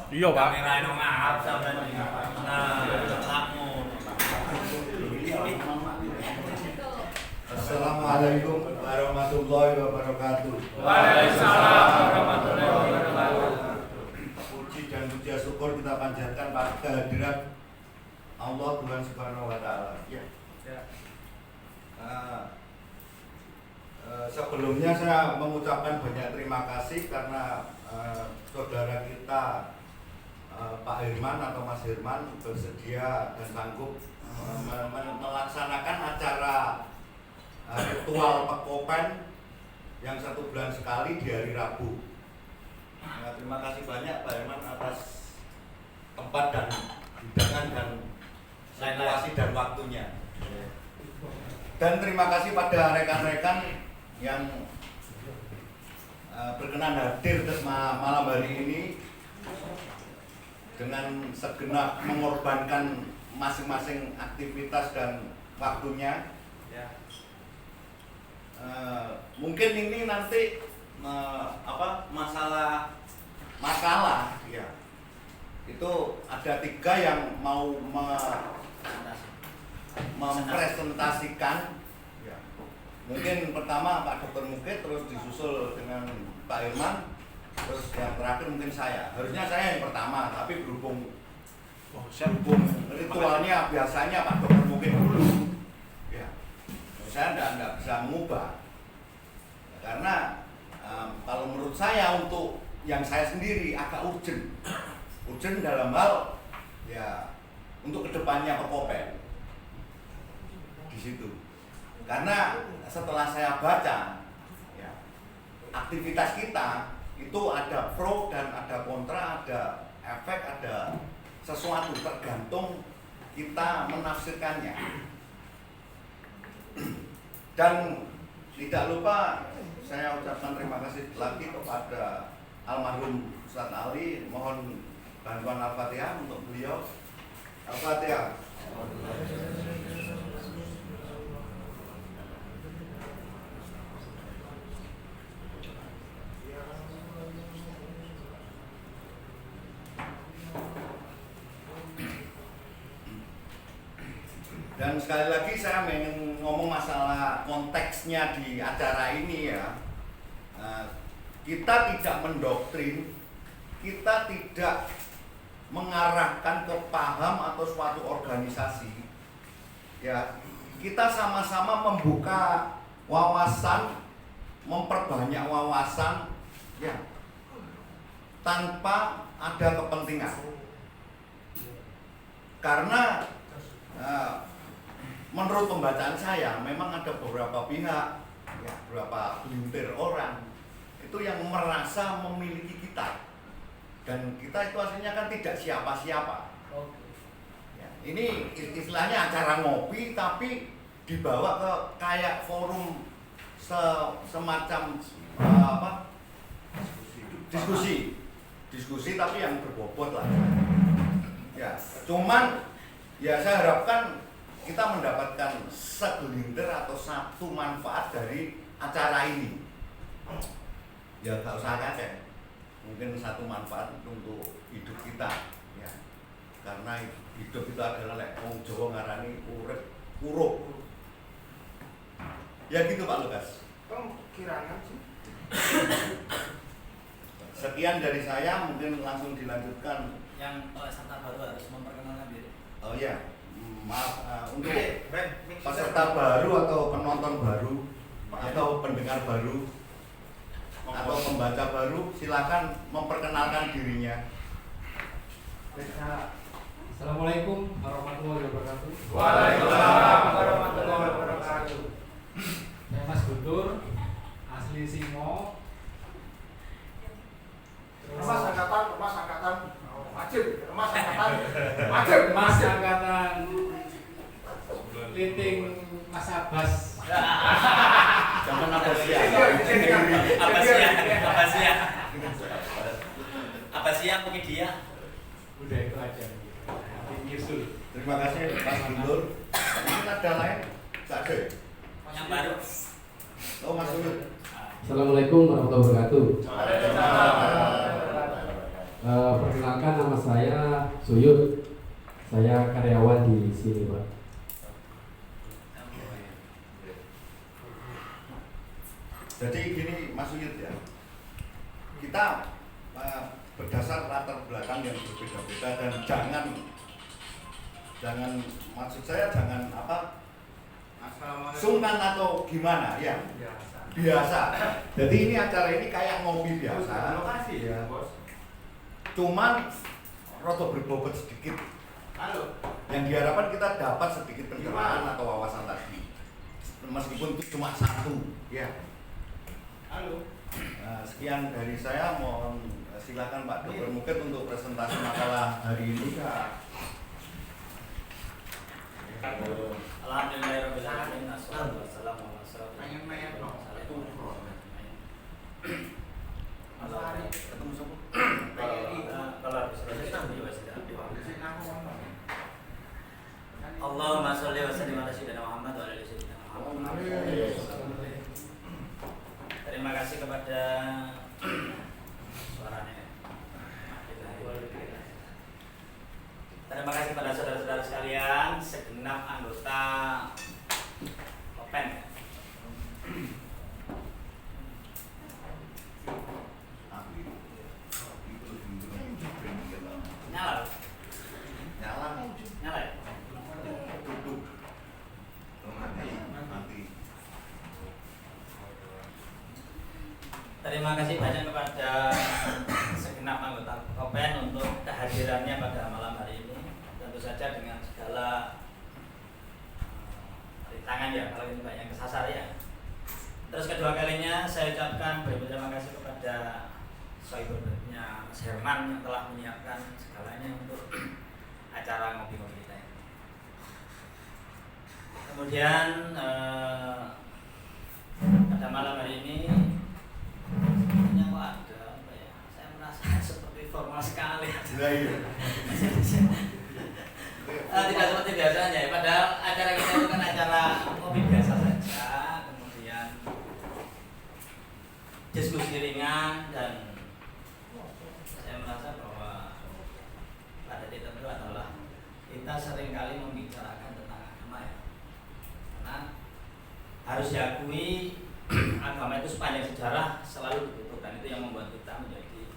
Iya, Pak. Kamera nang ngarep sampeyan. Nah, lakmu. Assalamualaikum warahmatullahi wabarakatuh. Waalaikumsalam warahmatullahi wabarakatuh. Puji dan puja syukur kita panjatkan pada kehadirat Allah Tuhan Subhanahu wa taala. Ya. Sebelumnya saya mengucapkan banyak terima kasih karena saudara kita Pak Herman atau Mas Herman bersedia dan sanggup melaksanakan acara ritual Pekopen yang 1 bulan sekali di hari Rabu. Terima kasih banyak Pak Herman atas tempat dan hidangan dan situasi dan waktunya. Dan terima kasih pada rekan-rekan yang berkenan hadir malam hari ini dengan segenap mengorbankan masing-masing aktivitas dan waktunya. Mungkin ini nanti makalah ya, itu ada 3 yang mau mempresentasikan. Mungkin pertama Pak Dr. Mukid, terus disusul dengan Pak Herman, terus yang terakhir mungkin saya. Harusnya saya yang pertama, tapi berhubung ritualnya biasanya Pak Dr. Mukid dulu. Ya, saya tidak bisa mengubah. Karena kalau menurut saya untuk yang saya sendiri agak urgent dalam hal ya untuk kedepannya Pekopen di situ. Karena setelah saya baca ya, aktivitas kita itu ada pro dan ada kontra, ada efek, ada sesuatu, tergantung kita menafsirkannya. Dan tidak lupa saya ucapkan terima kasih lagi kepada almarhum Ustadz Ali. Mohon bantuan Al-Fatihah untuk beliau. Al-Fatihah. Dan sekali lagi saya ingin ngomong masalah konteksnya di acara ini ya. Kita tidak mendoktrin, kita tidak mengarahkan ke paham atau suatu organisasi. Ya, kita sama-sama membuka wawasan, memperbanyak wawasan ya, tanpa ada kepentingan. Karena menurut pembacaan saya memang ada beberapa pihak ya, beberapa gelintir orang itu yang merasa memiliki kita, dan kita itu aslinya kan tidak siapa-siapa. Ya, ini istilahnya acara ngopi tapi dibawa ke kayak forum semacam diskusi tapi yang berbobot lah. Ya, cuman ya saya harapkan kita mendapatkan segelintir atau satu manfaat dari acara ini. Ya gak usah kakek, mungkin satu manfaat untuk hidup kita ya. Karena hidup itu adalah wong Jawa ngarani urip urup. Ya gitu Pak Lukas. Kirangan sih. Sekian dari saya, mungkin langsung dilanjutkan. Yang peserta baru harus memperkenalkan diri. Oh iya, maaf untuk peserta baru atau penonton baru atau pendengar baru atau pembaca baru, silakan memperkenalkan dirinya. Assalamualaikum warahmatullahi wabarakatuh. Waalaikumsalam warahmatullahi wabarakatuh. Saya Mas Guntur, asli Simo. Mas angkatan, Mas angkatan Liting Mas Abbas. Zaman apa sih? Apa sih mungkin dia? Udah itu aja. Nanti nyusul. Terima kasih Pak Guntur. Mungkin ada lain? Tak ada. Yang baru. Oh Mas Guntur. Assalamualaikum warahmatullahi wabarakatuh. Perkenalkan, nama saya Suyut. Saya karyawan di sini, Pak. Jadi gini Mas Uyut ya, kita berdasar latar belakang yang berbeda-beda dan jangan maksud saya jangan apa sungkan atau gimana ya, biasa. Jadi ini acara ini kayak ngopi biasa, Lokasi ya. bos. Cuman roto berbobot sedikit. Halo. Yang diharapkan kita dapat sedikit pencerahan atau wawasan tadi, meskipun itu cuma satu, ya. Halo. Nah, sekian dari saya, mohon silakan Pak Dr. Mukid untuk presentasi makalah hari ini. Alhamdulillahirobbilalamin. Wassalatu wassalamu ala asyrofil Pengen dong. Ketemu sama kalau habis selesai juga sudah. Allahumma sholli wa sallim ala sayyidina Muhammad wa ala ali sayyidina Muhammad. Terima kasih kepada suaranya. Terima kasih kepada saudara-saudara sekalian, segenap anggota Kopen. Nyala. nyala, Nyala ya? duduk, mati. Terima kasih banyak kepada segenap anggota Kopen untuk kehadirannya pada malam hari ini. Tentu saja dengan segala rintangan ya, kalau ini banyak kesasar ya. Terus kedua kalinya saya ucapkan berterima kasih kepada sohibnya Mas Herman yang telah menyiapkan segalanya untuk acara ngopi-ngopi kita ini. Kemudian pada malam hari ini sepertinya kok ada apa ya? Saya merasa seperti formal sekali. Nah, iya. Tidak seperti biasanya ya. Padahal acara kita itu kan acara ngopi biasa saja, kemudian diskusi ringan, dan saya merasa bahwa pada titik itu adalah kita seringkali membicarakan tentang agama ya. Karena harus diakui agama itu sepanjang sejarah selalu dibutuhkan, itu yang membuat kita menjadi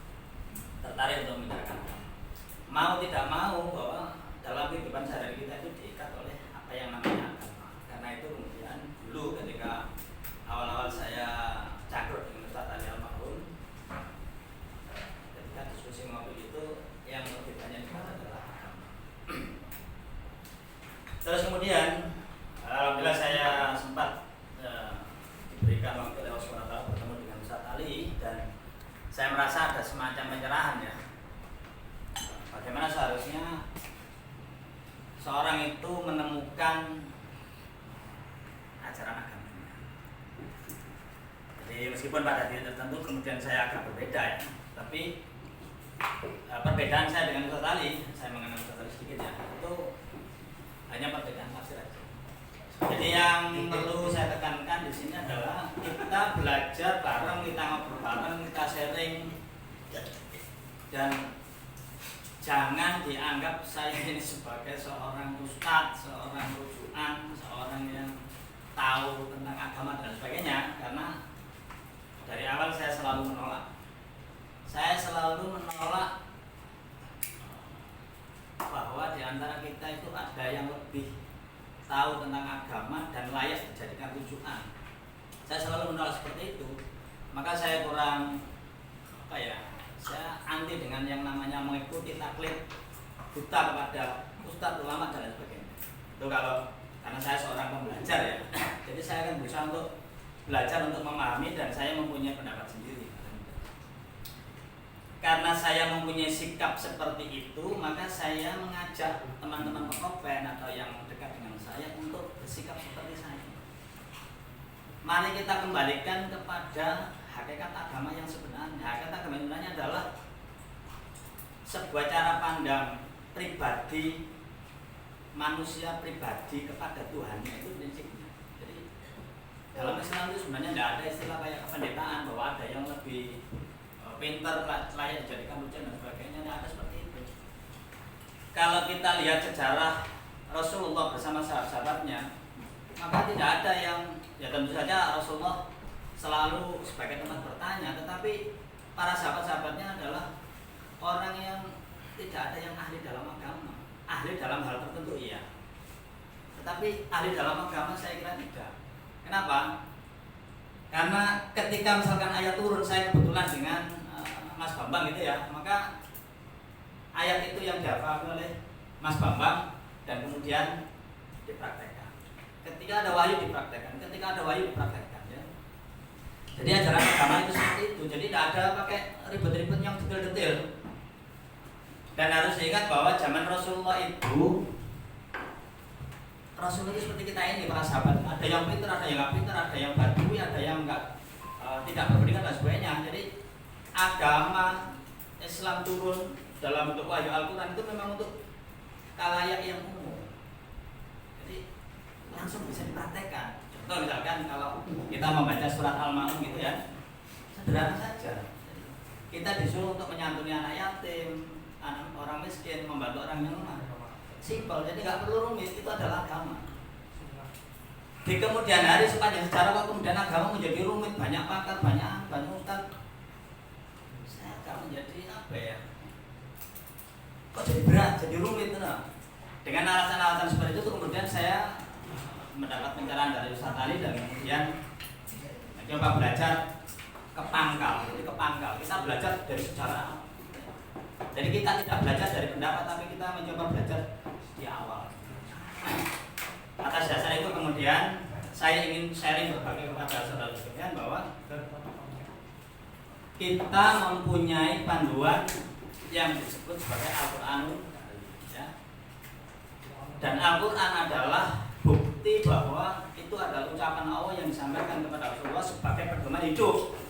tertarik untuk membicarakan agama. Mau tidak mau bahwa dalam kehidupan sehari kita itu diikat oleh apa yang namanya agama. Karena itu kemudian dulu ketika awal-awal saya cangkruk dengan Ustaz Ali Almarhum, ketika diskusi ngopi itu yang lebih banyak dibahas adalah agama. Terus kemudian alhamdulillah saya sempat diberikan waktu lewat suara bertemu dengan Ustaz Ali, dan saya merasa ada semacam pencerahan ya. Bagaimana seharusnya seorang itu menemukan ajaran agamanya. Jadi meskipun pada titik tertentu kemudian saya agak berbeda ya, tapi perbedaan saya dengan Ustaz Ali, saya mengenal Ustaz Ali sedikit ya, itu hanya perbedaan tafsir aja. Jadi yang perlu saya tekankan di sini adalah kita belajar bareng, kita ngobrol bareng, kita sharing, dan jangan dianggap saya ini sebagai seorang ustadz, seorang rujukan, seorang yang tahu tentang agama dan sebagainya. Karena dari awal saya selalu menolak. Saya selalu menolak bahwa di antara kita itu ada yang lebih tahu tentang agama dan layak dijadikan rujukan. Saya selalu menolak seperti itu. Maka saya kurang saya anti dengan yang namanya mengikuti taklid buta kepada ustadz, ulama dan lain sebagainya. Itu karena saya seorang pembelajar ya, jadi saya akan berusaha untuk belajar untuk memahami, dan saya mempunyai pendapat sendiri. Karena saya mempunyai sikap seperti itu, maka saya mengajak teman-teman Kopen atau yang dekat dengan saya untuk bersikap seperti saya. Mari kita kembalikan kepada hakikat agama yang sebenarnya. Hakikat agama yang sebenarnya adalah sebuah cara pandang pribadi manusia pribadi kepada Tuhannya, itu prinsipnya. Jadi dalam Islam itu sebenarnya tidak ada istilah kayak kependetaan bahwa ada yang lebih pintar, layak dijadikan rujukan dan sebagainya. Tidak ada seperti itu. Kalau kita lihat sejarah Rasulullah bersama sahabat-sahabatnya, maka tidak ada yang, ya tentu saja Rasulullah selalu sebagai tempat bertanya, tetapi para sahabat-sahabatnya adalah orang yang tidak ada yang ahli dalam agama. Ahli dalam hal tertentu iya, tetapi ahli dalam agama saya kira tidak. Kenapa? Karena ketika misalkan ayat turun, saya kebetulan dengan Mas Bambang gitu ya, maka ayat itu yang dihafal oleh Mas Bambang dan kemudian dipraktekkan. Ketika ada wahyu dipraktekkan, ketika ada wahyu dipraktekkan ya. Jadi ajaran agama itu seperti itu. Jadi tidak ada pakai ribet-ribet yang detail-detail. Dan harus diingat bahwa zaman Rasulullah itu seperti kita ini, para sahabat, ada yang pintar, ada yang nggak pintar, ada yang badui, ada yang nggak tidak berpendidikan dan sebagainya. Jadi agama Islam turun dalam bentuk wahyu Al-Quran itu memang untuk khalayak yang umum. Jadi langsung bisa dipraktekkan. Contoh misalkan kalau kita membaca surat Al-Ma'un gitu ya, sederhana saja. Kita disuruh untuk menyantuni anak yatim, anak orang miskin, membantu orang yang lemah. Simpel, jadi nggak perlu rumit, itu adalah agama. Di kemudian hari sepanjang sejarah kok kemudian agama menjadi rumit, banyak pakar, banyak ustaz. Saya agak menjadi apa ya? Kok jadi berat, jadi rumit nah. Dengan alasan-alasan seperti itu kemudian saya mendapat pencerahan dari Ustaz Ali dan kemudian mencoba belajar ke pangkal. Jadi ke pangkal, kita belajar dari sejarah. Jadi kita tidak belajar dari pendapat, tapi kita mencoba belajar di awal. Atas dasar itu kemudian saya ingin sharing berbagi kepada saudara sekalian bahwa kita mempunyai panduan yang disebut sebagai Al-Quran, ya. Dan Al-Quran adalah bukti bahwa itu adalah ucapan Allah yang disampaikan kepada Rasulullah sebagai pedoman hidup.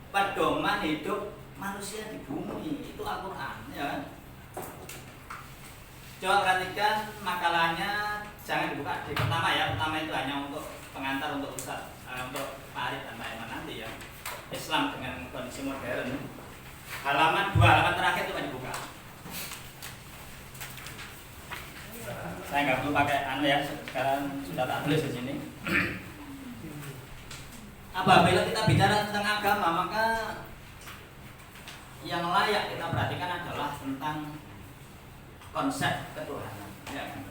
Pedoman hidup manusia di bumi itu Al-Quran, ya. Coba perhatikan makalahnya, jangan dibuka di pertama ya. Pertama itu hanya untuk pengantar untuk Ustaz, untuk Pak Arif dan Pak Iman nanti ya. Islam dengan kondisi modern. Halaman 2, halaman terakhir itu kan dibuka. Saya nggak perlu pakai ya, sekarang sudah tak tulis di sini. Apabila kita bicara tentang agama, maka yang layak kita perhatikan adalah tentang konsep ketuhanan. Ya kan?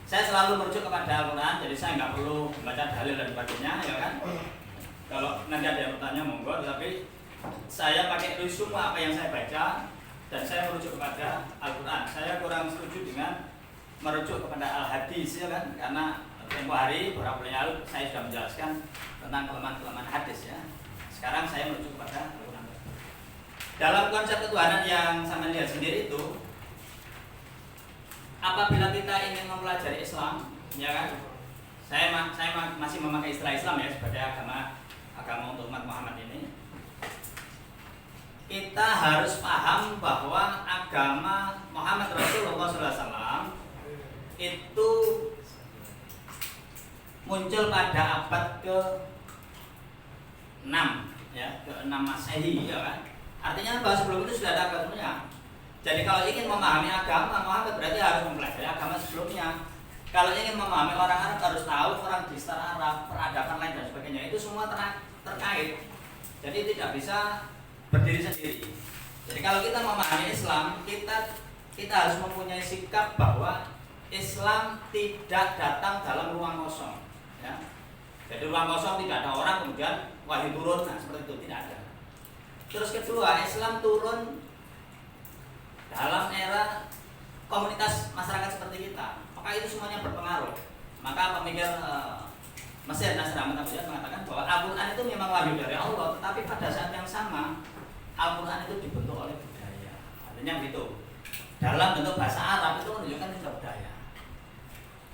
Saya selalu merujuk kepada Al-Quran, jadi saya nggak perlu membaca dalil dan sebagainya, ya kan? Kalau nanti ada yang bertanya monggo, tapi saya pakai semua apa yang saya baca dan saya merujuk kepada Al-Quran. Saya kurang setuju dengan merujuk kepada Al-Hadis, ya kan? Karena tempo hari beberapa bulan lalu saya sudah menjelaskan tentang kelemahan-kelemahan hadis ya. Sekarang saya merujuk kepada Al-Quran. Dalam konsep ketuhanan yang sama lihat sendiri itu, apabila kita ingin mempelajari Islam, ya kan? Saya masih memakai istilah Islam ya sebagai agama untuk umat Muhammad ini. Kita harus paham bahwa agama Muhammad Rasulullah SAW itu muncul pada abad ke-6 ya, ke-6 Masehi ya kan. Artinya bahwa sebelum itu sudah ada agamanya. Jadi kalau ingin memahami agama Muhammad berarti harus mempelajari agama sebelumnya. Kalau ingin memahami orang Arab harus tahu orang di sekitar Arab, peradaban lain dan sebagainya. Itu semua terkait. Jadi tidak bisa berdiri sendiri. Jadi kalau kita memahami Islam, kita harus mempunyai sikap bahwa Islam tidak datang dalam ruang kosong. Ya. Jadi ruang kosong tidak ada orang kemudian wahyu turun, nah seperti itu tidak ada. Terus kedua, Islam turun dalam era komunitas masyarakat seperti kita, maka itu semuanya berpengaruh. Maka pemikir Mesir Nasr Ahmad Abdullah mengatakan bahwa Al-Quran itu memang wahyu dari Allah, tetapi pada saat yang sama Al-Quran itu dibentuk oleh budaya. Artinya begitu. Dalam bentuk bahasa Arab itu menunjukkan sudah budaya.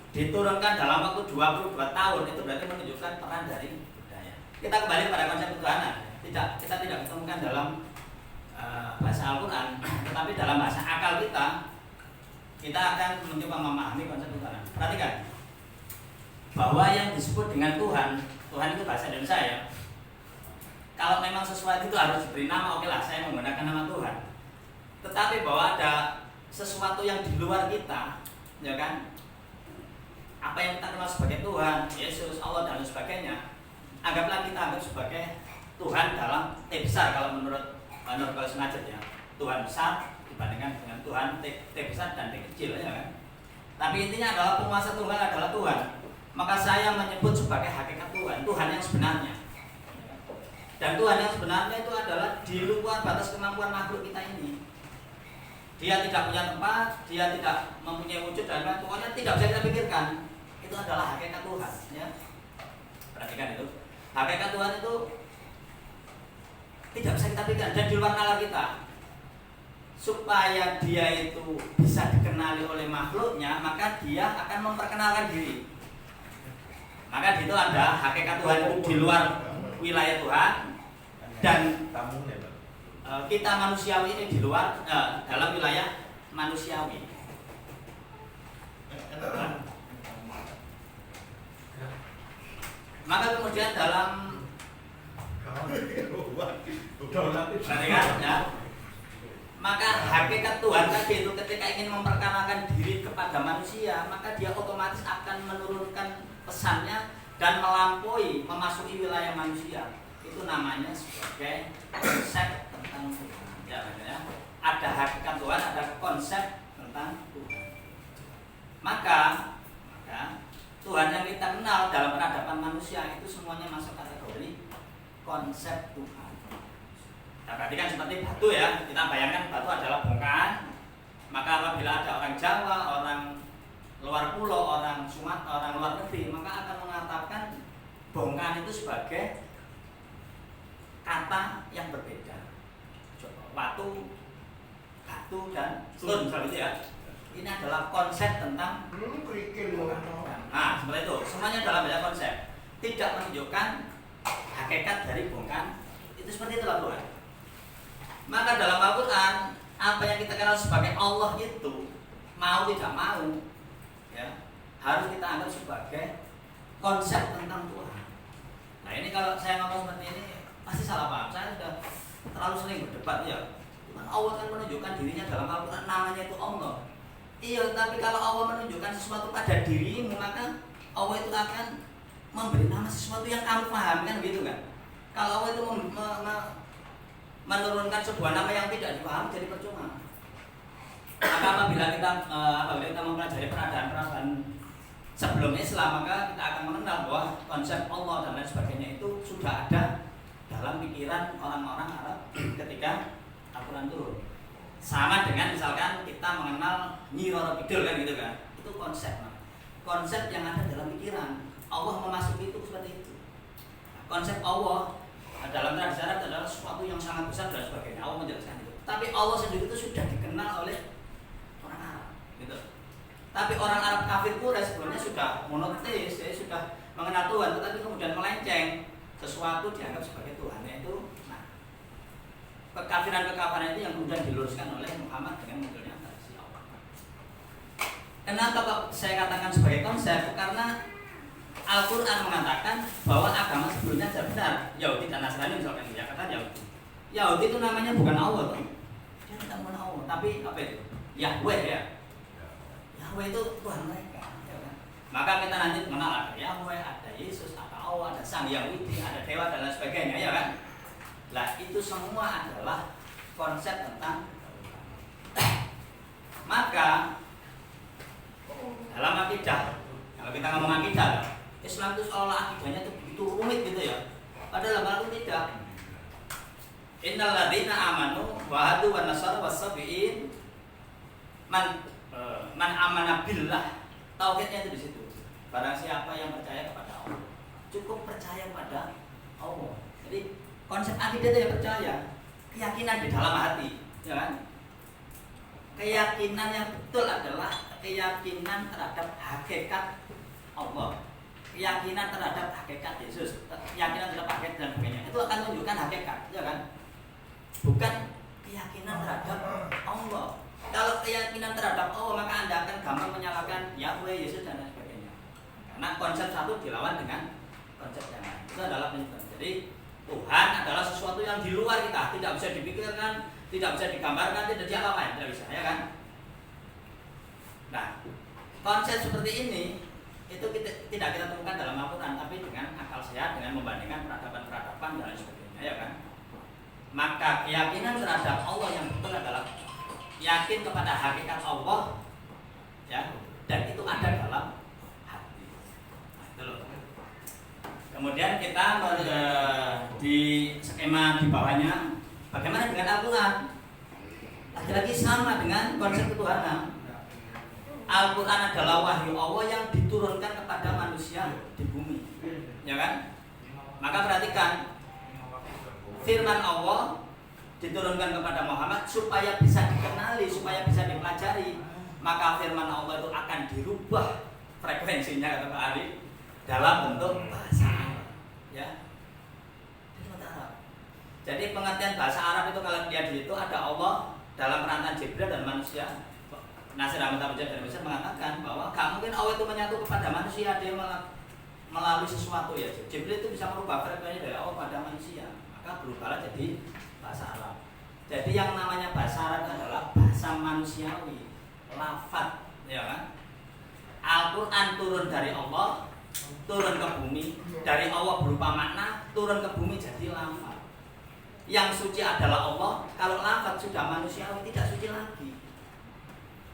Diturunkan dalam waktu 22 tahun itu berarti menunjukkan peran dari budaya. Kita kembali pada konsep ketuhanan. Kita tidak ketemukan dalam bahasa Al-Quran, tetapi dalam bahasa akal kita akan mencoba memahami konsep ketuhanan. Perhatikan bahwa yang disebut dengan Tuhan itu bahasa Indonesia ya. kalau memang sesuatu itu harus diberi nama, oke lah saya menggunakan nama Tuhan. Tetapi bahwa ada sesuatu yang di luar kita, ya kan? Apa yang kita kenal sebagai Tuhan, Yesus, Allah dan sebagainya, anggaplah kita anggap sebagai Tuhan dalam T besar kalau menurut Nurul Sengaja ya. Tuhan besar dibandingkan dengan Tuhan T besar dan T kecil, ya kan? Tapi intinya adalah penguasa Tuhan adalah Tuhan. Maka saya menyebut sebagai hakikat Tuhan, Tuhan yang sebenarnya. Dan Tuhan yang sebenarnya itu adalah di luar batas kemampuan makhluk kita ini. Dia tidak punya tempat, dia tidak mempunyai wujud dan lain-lain, pokoknya tidak bisa kita pikirkan. Itu adalah hakikat Tuhan, ya. Perhatikan itu. Hakikat Tuhan itu tidak bisa kita pikirkan dan di luar nalar kita. Supaya dia itu bisa dikenali oleh makhluknya, maka dia akan memperkenalkan diri. Maka itu ada hakikat Tuhan itu di luar wilayah Tuhan dan kita manusiawi ini di luar dalam wilayah manusiawi. Maka kemudian dalam ya, maka hakikat Tuhan tadi itu ketika ingin memperkenalkan diri kepada manusia, maka dia otomatis akan menurunkan pesannya dan melampaui, memasuki wilayah manusia. Itu namanya sebagai konsep tentang Tuhan. Ya, ada hakikat Tuhan, ada konsep tentang Tuhan. Maka Tuhan yang kita kenal dalam peradaban manusia itu semuanya masuk kategori konsep Tuhan. Kita perhatikan seperti batu ya, kita bayangkan batu adalah bongkahan. Maka apabila ada orang Jawa, orang luar pulau, orang Sumatera, orang luar negeri, maka akan mengatakan bongkahan itu sebagai kata yang berbeda. Batu, dan stone, misalnya itu ya. Ini adalah konsep tentang bongkahan. Nah, seperti itu. Semuanya dalam banyak konsep. Tidak menunjukkan hakikat dari bongkahan. Itu seperti itulah Tuhan. Maka dalam Al-Quran, apa yang kita kenal sebagai Allah itu, mau tidak mau, ya, harus kita anggap sebagai konsep tentang Tuhan. Nah ini kalau saya ngomong seperti ini pasti salah paham. Saya sudah terlalu sering berdebat ya. Allah kan menunjukkan dirinya dalam Al-Quran, namanya itu Allah. Iya, tapi kalau Allah menunjukkan sesuatu pada dirimu, maka Allah itu akan memberi nama sesuatu yang kamu pahami, kan gitu kan? Kalau Allah itu menurunkan sebuah nama yang tidak dipahami, jadi percuma. Maka apabila kita mempelajari peradaan sebelum Islam, maka kita akan mengenal bahwa konsep Allah dan lain sebagainya itu sudah ada dalam pikiran orang-orang Arab ketika Al-Quran turun. Sama dengan misalkan kita mengenal Nyi Roro Kidul kan gitu kan, itu konsep yang ada dalam pikiran. Allah memasuki itu seperti itu. Konsep Allah dalam tradisi Arab adalah sesuatu yang sangat besar dan sebagainya. Allah menjelaskan itu. Tapi Allah sendiri itu sudah dikenal oleh orang Arab, gitu. Tapi orang Arab kafir Quraisy sebenarnya sudah monoteis, ya, sudah mengenal Tuhan, tetapi kemudian melenceng, sesuatu dianggap sebagai Tuhan, yaitu kekafiran itu yang kemudian diluruskan oleh Muhammad dengan munculnya tradisi Allah. Kenapa kok saya katakan sebagai konsep? Karena Al-Quran mengatakan bahwa agama sebelumnya sudah benar. Yahudi dan Nasrani misalkan, ya kata Yahudi. Yahudi itu namanya bukan Allah, tuh. Dia tidak mengenal Allah, tapi apa itu? Yahweh ya. Yahweh itu Tuhan mereka. Ya kan? Maka kita nanti mengenal ada Yahweh, ada Yesus, ada Allah, ada Sang Yahudi, ada Dewa dan lain sebagainya, ya kan? Lah itu semua adalah konsep tentang maka dalam akidah, kalau kita ngomong akidah, Islam itu seolah akidahnya itu begitu rumit gitu ya. Padahal itu tidak. Innal ladzina amanu wa hadu wan nasara was-sabiin man amana billah. Tauhidnya itu di situ. Barang siapa yang percaya kepada Allah, cukup percaya pada Allah. Jadi konsep akidah itu yang percaya, keyakinan di dalam hati, ya kan? Keyakinan yang betul adalah keyakinan terhadap hakikat Allah, keyakinan terhadap hakikat Yesus, keyakinan terhadap hakikat dan sebagainya. Itu akan menunjukkan hakikat, ya kan? Bukan keyakinan terhadap Allah. Kalau keyakinan terhadap Allah, maka Anda akan gampang menyalahkan Yahweh, Yesus dan lain sebagainya. Karena konsep satu dilawan dengan konsep yang lain. Itu adalah penyebab. Jadi Tuhan adalah sesuatu yang di luar kita, tidak bisa dipikirkan, tidak bisa digambarkan, tidak diapa-apain, tidak bisa, ya kan? Nah, konsep seperti ini itu tidak kita temukan dalam Al-Quran, tapi dengan akal sehat, dengan membandingkan peradaban-peradaban dan lain sebagainya, ya kan? Maka keyakinan terhadap Allah yang betul adalah yakin kepada hakikat Allah, ya, dan itu ada dalam hati. Nah, itu loh. Kemudian kita di skema di bawahnya, bagaimana dengan Al-Quran? Lagi-lagi sama dengan konsep ketuhanan. Al-Quran adalah wahyu Allah yang diturunkan kepada manusia di bumi, ya kan? Maka perhatikan, firman Allah diturunkan kepada Muhammad supaya bisa dikenali, supaya bisa dipelajari. Maka firman Allah itu akan dirubah frekuensinya, kata Pak Ari, dalam bentuk bahasa Arab, ya. Jadi pengertian bahasa Arab itu kalau dia di situ ada Allah dalam perantaraan Jibril dan manusia. Nasir Ahmad Abu Ja'far dari Mesir mengatakan bahwa gak mungkin Allah itu menyatu kepada manusia, dia melalui sesuatu, ya. Jibril itu bisa merubah frekuensi dari Allah pada manusia, maka berubahlah jadi bahasa Arab. Jadi yang namanya bahasa Arab adalah bahasa manusiawi, lafaz, ya kan? Al-Quran turun dari Allah, turun ke bumi, dari Allah berupa makna, turun ke bumi jadi lafaz. Yang suci adalah Allah, kalau lafaz sudah manusiawi tidak suci lagi.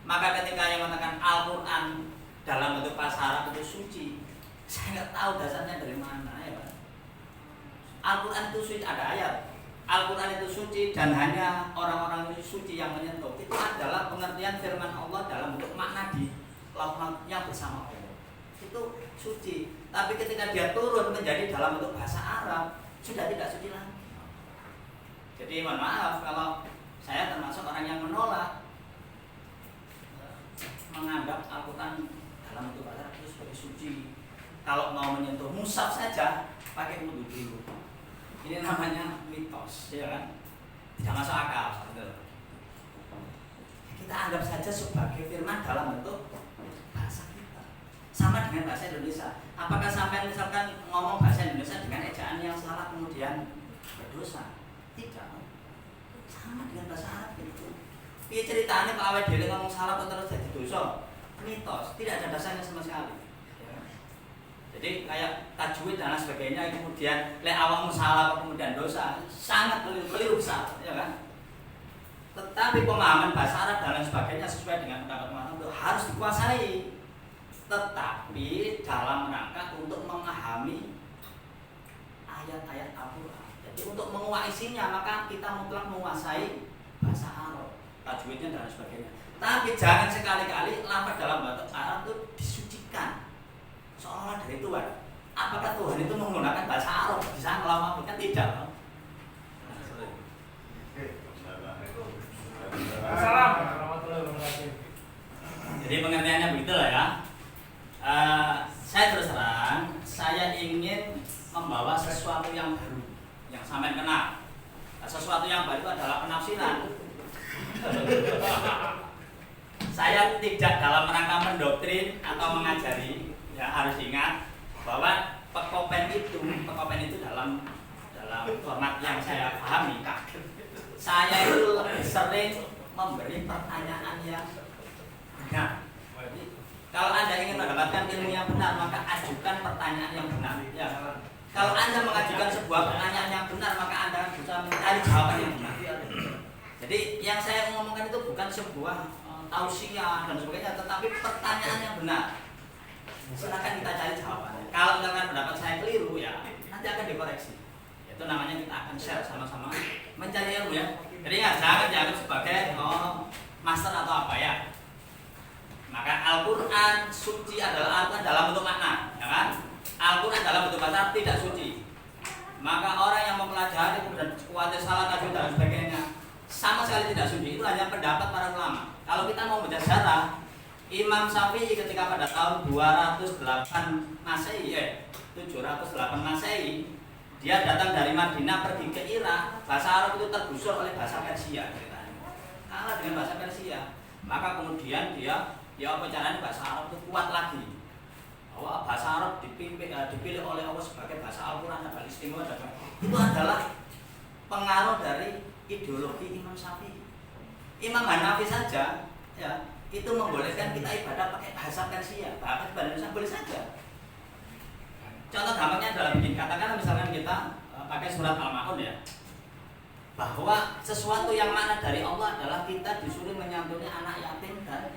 Maka ketika yang mengatakan Al-Quran dalam bentuk bahasa Arab itu suci, saya nggak tahu dasarnya dari mana, ya Pak. Al-Quran itu suci, ada ayat Al-Quran itu suci dan hanya orang-orang suci yang menyentuh. Itu adalah pengertian firman Allah dalam bentuk makna di lauh-lauhnya bersama Allah. Itu suci. Tapi ketika dia turun menjadi dalam bentuk bahasa Arab, sudah tidak suci lagi. Jadi mohon maaf kalau saya termasuk orang yang menolak menganggap Al-Quran dalam bentuk bahasa Arab itu sebagai suci. Kalau mau menyentuh mushaf saja pakai wudu dulu. Ini namanya mitos, ya kan? Tidak masuk akal. Betul. Kita anggap saja sebagai firman dalam bentuk bahasa kita. Sama dengan bahasa Indonesia. Apakah sampai misalkan ngomong bahasa Indonesia dengan ejaan yang salah kemudian berdosa? Tidak. Sama dengan bahasa Arab gitu. Ini ceritanya Pak Awet Dele ngomong salah terus jadi dosa. Mitos, tidak ada dasarnya sama sekali. Ya. Jadi kayak tajwid dan sebagainya, kemudian lek awakmu salah kemudian dosa, sangat keliru besar, ya kan? Tetapi pemahaman bahasa Arab dan lain sebagainya sesuai dengan pendapat Muhammad itu harus dikuasai. Tetapi dalam rangka untuk memahami ayat-ayat Al-Quran. Jadi untuk menguasainya maka kita mutlak menguasai bahasa Arab, tajwidnya dan sebagainya. Tapi jangan sekali-kali lafaz dalam bahasa Arab itu disucikan seolah dari Tuhan. Apakah Tuhan itu menggunakan bahasa Arab bisa melakukan? Kan tidak. Assalamualaikum warahmatullahi wabarakatuh. Jadi pengertiannya begitulah ya. Saya terus terang, saya ingin membawa sesuatu yang baru, yang sampai kenal. Sesuatu yang baru itu adalah penafsiran. Saya tidak dalam rangka mendoktrin atau mengajari, ya harus ingat bahwa pekopen itu dalam format yang saya pahami. Saya itu lebih sering memberi pertanyaan yang benar. Kalau Anda ingin mendapatkan ilmu yang benar, maka ajukan pertanyaan yang benar. Ya. Kalau Anda mengajukan sebuah pertanyaan yang benar, maka Anda bisa mencari jawaban yang benar. Jadi yang saya ngomongkan itu bukan sebuah tausiah dan sebagainya, tetapi pertanyaan yang benar. Silakan kita cari jawabannya. Kalau misalkan pendapat saya keliru, ya nanti akan dikoreksi. Itu namanya kita akan share sama-sama mencari ilmu ya. Jadi ya jangan dianggap sebagai master atau apa ya. Maka Al-Quran suci adalah Al-Quran dalam bentuk makna, ya kan? Al-Quran dalam bentuk bahasa tidak suci. Maka orang yang mempelajari kemudian khawatir salah tajwid dan sebagainya sama sekali tidak suci. Itu hanya pendapat para ulama. Kalau kita mau baca sejarah, Imam Syafi'i ketika pada tahun 208 Masehi, 708 Masehi, dia datang dari Madinah pergi ke Irak. Bahasa Arab itu tergusur oleh bahasa Persia, kalah dengan bahasa Persia. Maka kemudian dia apa caranya bahasa Arab itu kuat lagi. bahwa bahasa Arab dipilih oleh Allah sebagai bahasa Al-Quran adalah istimewa, itu adalah pengaruh dari ideologi Imam Syafi'i. Imam Hanafi saja ya itu membolehkan kita ibadah pakai bahasa Persia, bahkan bahasa Indonesia boleh saja. Contoh gampangnya adalah begini, katakanlah misalkan kita pakai surat Al-Maun ya, bahwa sesuatu yang makna dari Allah adalah kita disuruh menyantuni anak yatim dan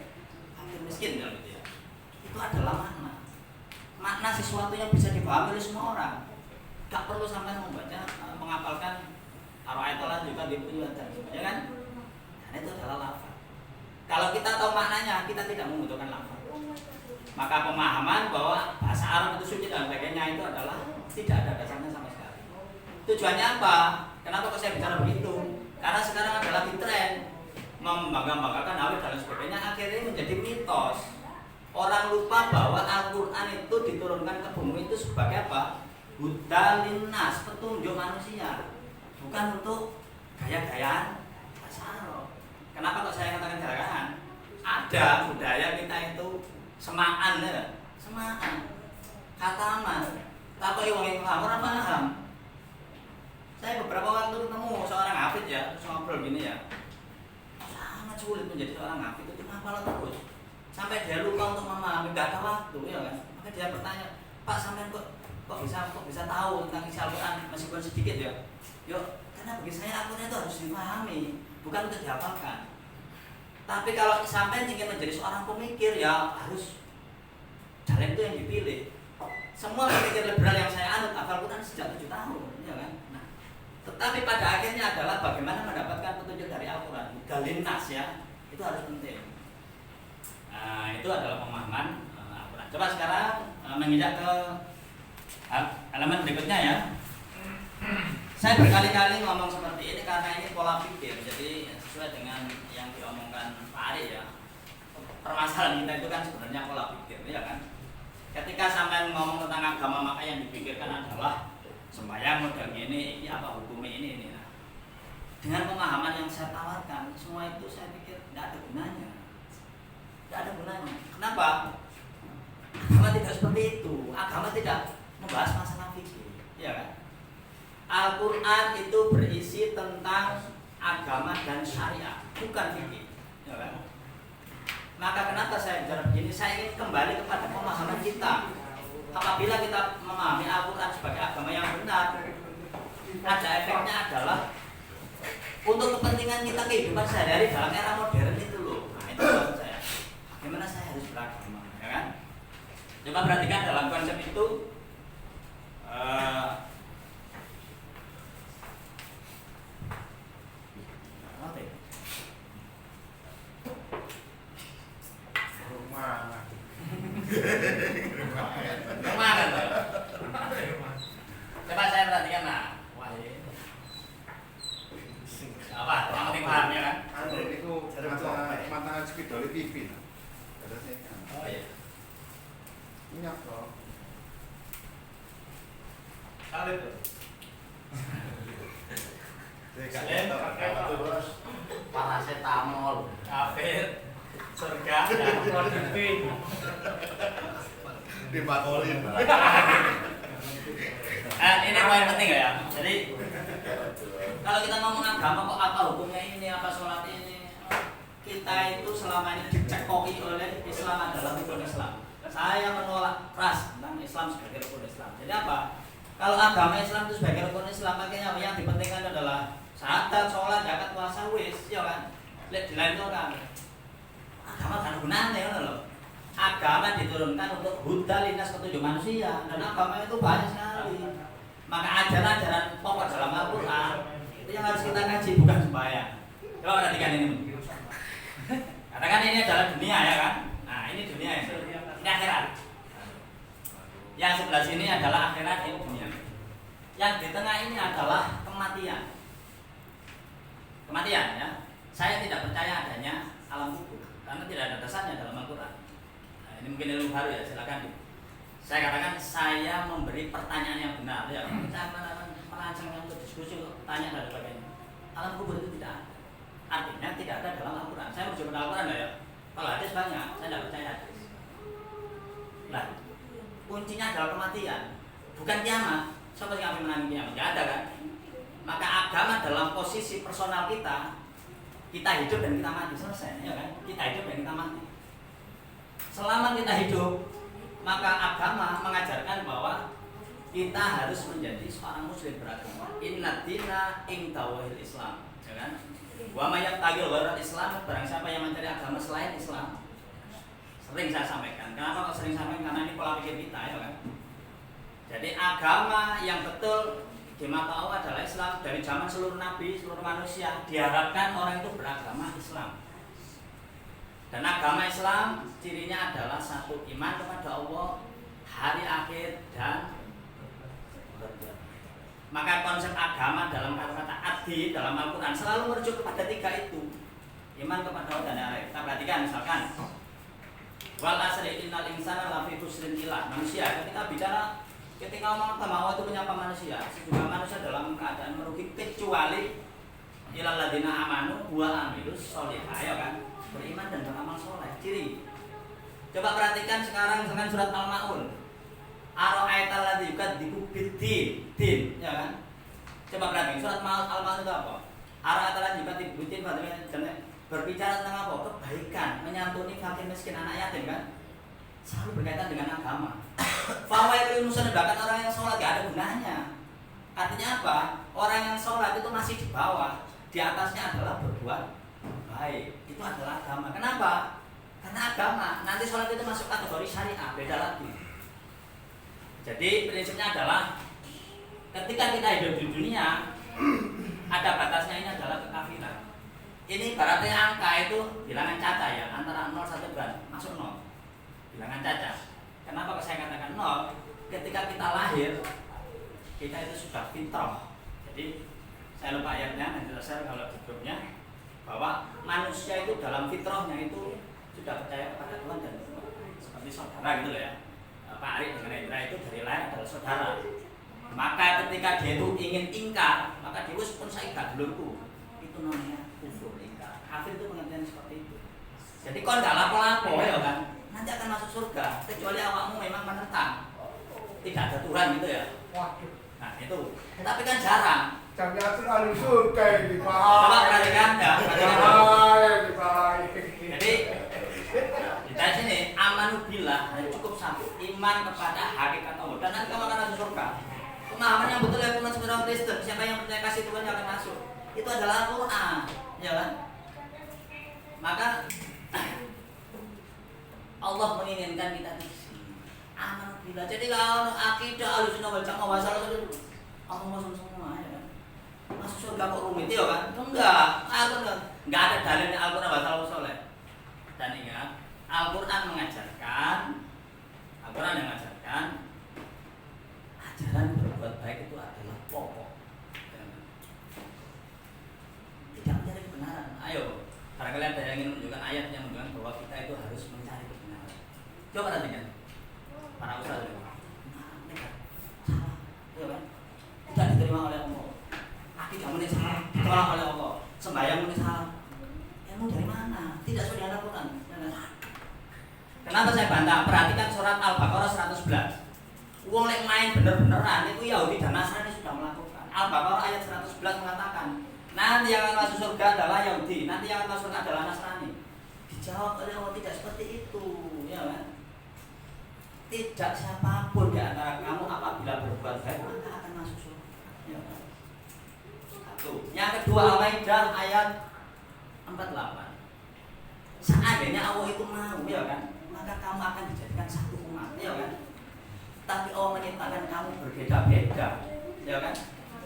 fakir miskin kalau gitu ya. Itu adalah makna sesuatu yang bisa dipahami oleh semua orang. Gak perlu sampai membaca, menghafalkan Ar-Ra'aitallaha juga dibutuhkan, ya kan? Dan itu adalah lafaz. Kalau kita tahu maknanya, kita tidak membutuhkan lafaz. Maka pemahaman bahwa bahasa Arab itu suci dan sebagainya itu adalah tidak ada dasarnya sama sekali. Tujuannya apa? Kenapa kok saya bicara begitu? Karena sekarang adalah di tren membangga-banggakan awet dan sebagainya, akhirnya menjadi mitos. Orang lupa bahwa Al-Quran itu diturunkan ke bumi itu sebagai apa? Hudan linnas, petunjuk manusia, bukan untuk gaya-gayaan bahasa Arab. Kenapa kok saya katakan gaya-gayaan? Ada budaya kita itu semaan ya, semaan, khataman. Tapi orang yang paham orang paham. Saya beberapa waktu ketemu seorang hafid ya, terus ngobrol gini ya, sangat sulit menjadi seorang hafid itu ngapal terus. Sampai dia lupa untuk memahami, gak ada waktu ya kan. Maka dia bertanya, Pak sampean kok bisa tahu tentang isi Al-Quran meskipun sedikit ya. Yuk, karena bagi saya Al-Quran itu harus dipahami, bukan untuk dihafalkan. Tapi kalau sampean ingin menjadi seorang pemikir ya harus jalan itu yang dipilih. Semua pemikir liberal yang saya anut hafal Al-Quran sejak 7 tahun, ya kan. Nah, tetapi pada akhirnya adalah bagaimana mendapatkan petunjuk dari Al-Quran. Galinnas ya, itu harus penting. Nah, itu adalah pemahaman Al-Quran. Coba sekarang menginjak ke halaman berikutnya ya. Saya berkali-kali ngomong seperti ini karena ini pola pikir. Jadi sesuai dengan yang diomongkan Pak Ari ya. Permasalahan kita itu kan sebenarnya pola pikir, ya kan. Ketika sampai ngomong tentang agama maka yang dipikirkan adalah sembahyang model gini, ini apa hukumnya ini. Nah, dengan pemahaman yang saya tawarkan, semua itu saya pikir tidak ada gunanya. Tidak ada gunanya. Kenapa? Agama tidak seperti itu. Agama tidak membahas masalah fikih, ya kan? Al-Quran itu berisi tentang agama dan syariat, bukan fikih, ya kan? Maka kenapa saya bicara begini? Saya ingin kembali kepada pemahaman kita. Apabila kita memahami Al-Quran sebagai agama yang benar, ada efeknya adalah untuk kepentingan kita kehidupan sehari-hari dalam era modern itu loh. Nah, itu maksud saya. Bagaimana saya harus beragama, ya kan? Coba perhatikan dalam konsep itu kemana tuh? Coba saya perhatikan nah. Wah ini apa? Yang penting paham ya kan? Andre itu mantan spidol TV. Oh iya. Minyak loh. Kalau itu. Paracetamol, Kafir, surga, Dimakolin. ini poin penting ya. Jadi kalau kita ngomong agama kok apa hukumnya ini, apa sholat ini, kita itu selama ini dicekoki oleh Islam adalah rukun Islam. Saya menolak keras tentang Islam sebagai rukun Islam. Jadi apa? Kalau agama Islam itu sebagai rukun Islam, makanya yang dipentingkan adalah syahadat, sholat, zakat, puasa, wis, ya kan? Lihat di lain itu kan. Agama kan gunanya ya loh. Agama diturunkan untuk huda lintas petunjuk manusia dan agama itu banyak sekali. Maka ajaran-ajaran pokok dalam Al-Quran itu yang harus kita kaji, bukan sembahyang. Coba perhatikan ini. Katakan ini adalah dunia ya kan? Nah ini dunia ini akhirat. Yang sebelah sini adalah akhirat, ini dunia. Yang di tengah ini adalah kematian. Kematian ya. Saya tidak percaya adanya alam kubur karena tidak ada dasarnya dalam Al-Quran. Nah, ini mungkin ilmu baru ya, silakan. Saya katakan saya memberi pertanyaan yang benar ya. Kita merancang untuk diskusi, tanya dan sebagainya. Alam kubur itu tidak ada. Artinya tidak ada dalam Al-Quran. Saya merujuk pada Al-Quran ya. Kalau hadis banyak, saya tidak percaya hadis. Nah, kuncinya adalah kematian, bukan kiamat. Siapa yang akan menangani kiamat? Tidak ada kan? Maka agama dalam posisi personal kita hidup dan kita mati, selesai, ya kan? Kita hidup dan kita mati. Selama kita hidup, maka agama mengajarkan bahwa kita harus menjadi seorang muslim beragama. Inna dina indallahil Islam, ya kan? Wa may yabtaghi ghairal Islam, barang siapa yang mencari agama selain Islam. Sering saya sampaikan. Kenapa kok sering sampaikan? Karena ini pola pikir kita, ya kan? Jadi agama yang betul di mata Allah adalah Islam. Dari zaman seluruh nabi, seluruh manusia diharapkan orang itu beragama Islam. Dan agama Islam cirinya adalah satu, iman kepada Allah, hari akhir, dan maka konsep agama dalam kata-kata adi dalam Al-Quran selalu merujuk kepada tiga itu, iman kepada Allah dan hari akhir. Kita perhatikan misalkan wal asri innal insana lafi khusrin illa, manusia ketika ngomong sama Allah itu menyapa manusia, sejumlah manusia dalam keadaan merugi kecuali ilal ladina amanu wa amilus sholihah, ya kan? Beriman dan beramal soleh. Ciri. Coba perhatikan sekarang misalkan surat Al-Maun. Ara'aital ladzi yukadzibu biddin, din, ya kan? Coba perhatikan surat Al-Maun itu apa? Ara'aital ladzi yukadzibu biddin, berbicara tentang apa? Kebaikan, menyantuni fakir miskin anak yatim, kan? Selalu berkaitan dengan agama. Fawailun sedangkan orang yang sholat gak ada gunanya. Artinya apa? Orang yang sholat itu masih di bawah, di atasnya adalah berbuat baik. Itu adalah agama. Kenapa? Karena agama nanti sholat itu masuk kategori syariah, beda lagi. Jadi prinsipnya adalah ketika kita hidup di dunia ada batasnya, ini adalah kekafiran. Ini ibaratnya angka itu bilangan caca, ya, antara 0 1 dan masuk 0. Bilangan caca. Kenapa saya katakan 0? Ketika kita lahir, kita itu sudah fitrah. Jadi saya lupa ayatnya, nanti saya kalau di grupnya, bahwa manusia itu dalam fitrahnya itu sudah percaya kepada Tuhan dan seperti saudara gitu ya. Pak Ari dengan Indra itu dari lahir adalah saudara. Maka ketika dia itu ingin ingkar, maka dia pun saya ingkar dulu. Itu namanya kufur, ingkar. Kafir itu pengertian seperti itu. Jadi kau nggak lapo-lapo, ya kan? Nanti akan masuk surga kecuali awakmu memang menentang, tidak ada Tuhan gitu ya. Waduh. Nah itu, tapi kan jarang. Jangan selalu surga di Coba perhatikan ya, jadi kita sini amanu billah hanya cukup satu, iman kepada hakikat Allah, dan nanti kamu akan masuk surga. Pemahaman yang betul ya Tuhan sebenarnya Kristen, siapa yang percaya kasih Tuhan yang akan masuk. Itu adalah Al-Quran, ya kan? Maka Allah menginginkan kita di sini. Aman bila. Jadi kalau akidah Ahlussunnah wal Jamaah masalah itu Allah masuk semua, ya kan? Masuk surga kok rumit, ya kan? Enggak ada dalilnya Al-Qur'an wa salafus saleh. Dan ingat, Al-Qur'an yang mengajarkan ajaran berbuat baik itu adalah pokok. Tidak mencari kebenaran. Ayo, barangkali ada yang ingin menunjukkan ayat yang menunjukkan bahwa kita itu harus mencari kebenaran. Coba perhatikan para ustaz. Mereka salah, ya kan? Tidak diterima oleh Allah. Akidah ini salah, ditolak oleh Allah. Sembahyang ini salah. Ilmu dari mana? Tidak sesuai dengan Al-Quran. Kenapa saya bantah? Perhatikan surat Al-Baqarah 111. Wong lek main bener-beneran itu Yahudi dan Nasrani sudah melakukan. Al-Baqarah ayat 111 mengatakan, nanti yang akan masuk surga adalah Yahudi, nanti yang akan masuk surga adalah Nasrani. Dijawab oleh Allah, tidak seperti itu, ya kan? Tidak siapapun di antara kamu apabila berbuat baik maka akan masuk surga. Ya kan? Satu. Yang kedua Al-Maidah ayat 48. Seandainya Allah itu mau, ya kan? Maka kamu akan dijadikan satu umat, ya kan? Tapi Allah menyatakan kamu berbeda-beda, ya kan?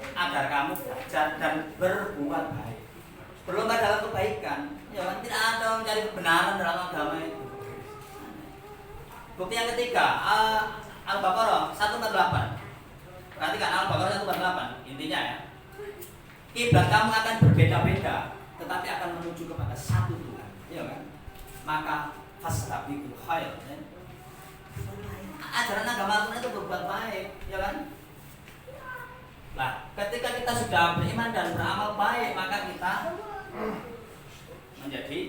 Agar kamu belajar dan berbuat baik, berlomba dalam kebaikan, ya kan? Tidak ada mencari kebenaran dalam agama itu. Bukti yang ketiga, Al-Baqarah 148. Perhatikan Al-Baqarah 148, intinya ya, kiblat kamu akan berbeda-beda, tetapi akan menuju kepada satu Tuhan, ya kan? Maka fastabiqul khair, ya? Ajaran agama itu berbuat baik, ya kan? Nah, ketika kita sudah beriman dan beramal baik, maka kita menjadi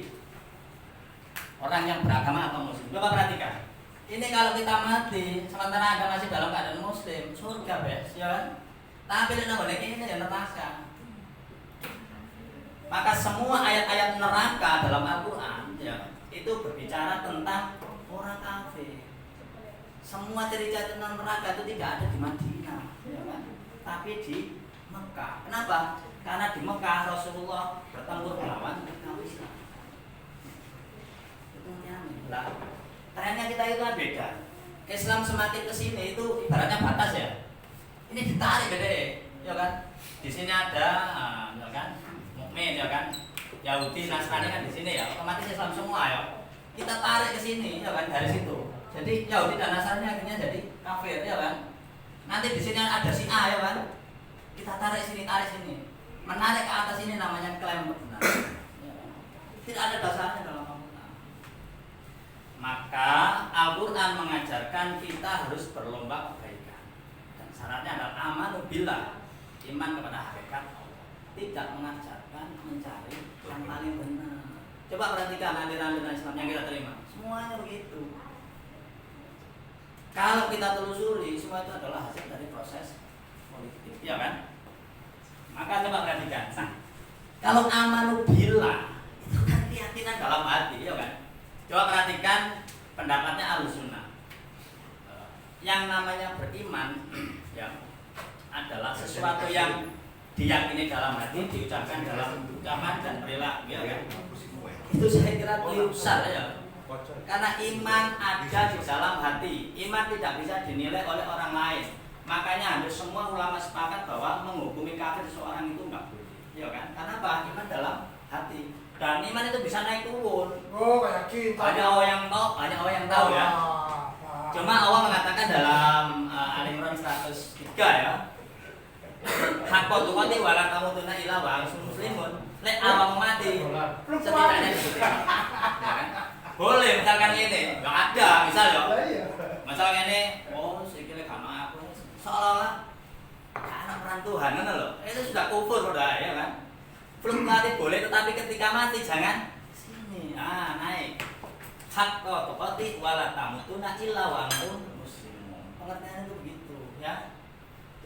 orang yang beragama atau muslim. Coba perhatikan. Ini kalau kita mati, sementara Anda masih dalam keadaan muslim, surga bes, ya kan? Tapi dengan ini ya neraka. Maka semua ayat-ayat neraka dalam Al-Quran ya, itu berbicara tentang orang kafir. Semua cerita tentang neraka itu tidak ada di Madinah, ya kan? Tapi di Mekah. Kenapa? Karena di Mekah Rasulullah bertempur melawan kaum Islam. Itu aneh. Lah, trennya kita itu kan beda. Islam semakin kesini itu ibaratnya batas ya. Ini ditarik gede, ya kan? Di sini ada, ya kan? Mukmin, ya kan? Yahudi, Nasrani kan di sini ya. Otomatis Islam semua ya. Kita tarik ke sini, ya kan? Dari situ. Jadi Yahudi dan Nasrani akhirnya jadi kafir, ya kan? Nanti di sini ada si A, ya kan? Kita tarik sini, menarik ke atas ini namanya klaim benar. Ya kan? Tidak ada dasarnya dalam Al-Quran. Maka Al-Quran mengajarkan kita harus berlomba kebaikan. Dan syaratnya adalah amanu billah, iman kepada hakikat Allah. Tidak mengajarkan mencari yang paling benar. Coba perhatikan aliran-aliran Islam yang kita terima, semuanya begitu. Kalau kita telusuri, semua itu adalah hasil dari proses politik, ya kan? Maka coba perhatikan. Nah, kalau amanu billah itu kan keyakinan dalam hati, ya kan? Coba perhatikan pendapatnya Ahlussunnah. Yang namanya beriman, ya, adalah sesuatu yang diyakini dalam hati, diucapkan dalam ucapan dan perilaku, ya kan? Itu saya kira keliru besar ya. Karena iman ada di dalam hati. Iman tidak bisa dinilai oleh orang lain. Makanya hampir semua ulama sepakat bahwa menghukumi kafir seorang itu enggak boleh. Ya kan? Karena apa? Iman dalam hati. Dan iman itu bisa naik turun. Oh, kayak kita. Banyak orang yang tahu ya. Cuma Allah mengatakan dalam Al-Imran 103 ya. Hakku tukati wala kamu tuna ila wa muslimun. Lek awam mati setidaknya gitu. Ya kan? Boleh misalkan ini, nggak ada misal ya. Misalnya ini, oh sikile karena aku seolah-olah anak perantuhan kan loh. Itu sudah kufur udah ya kan. Belum mati boleh, tetapi ketika mati jangan sini. Naik. Hakku tukati wala kamu tuna ila wa muslimun. Pengertiannya itu begitu ya.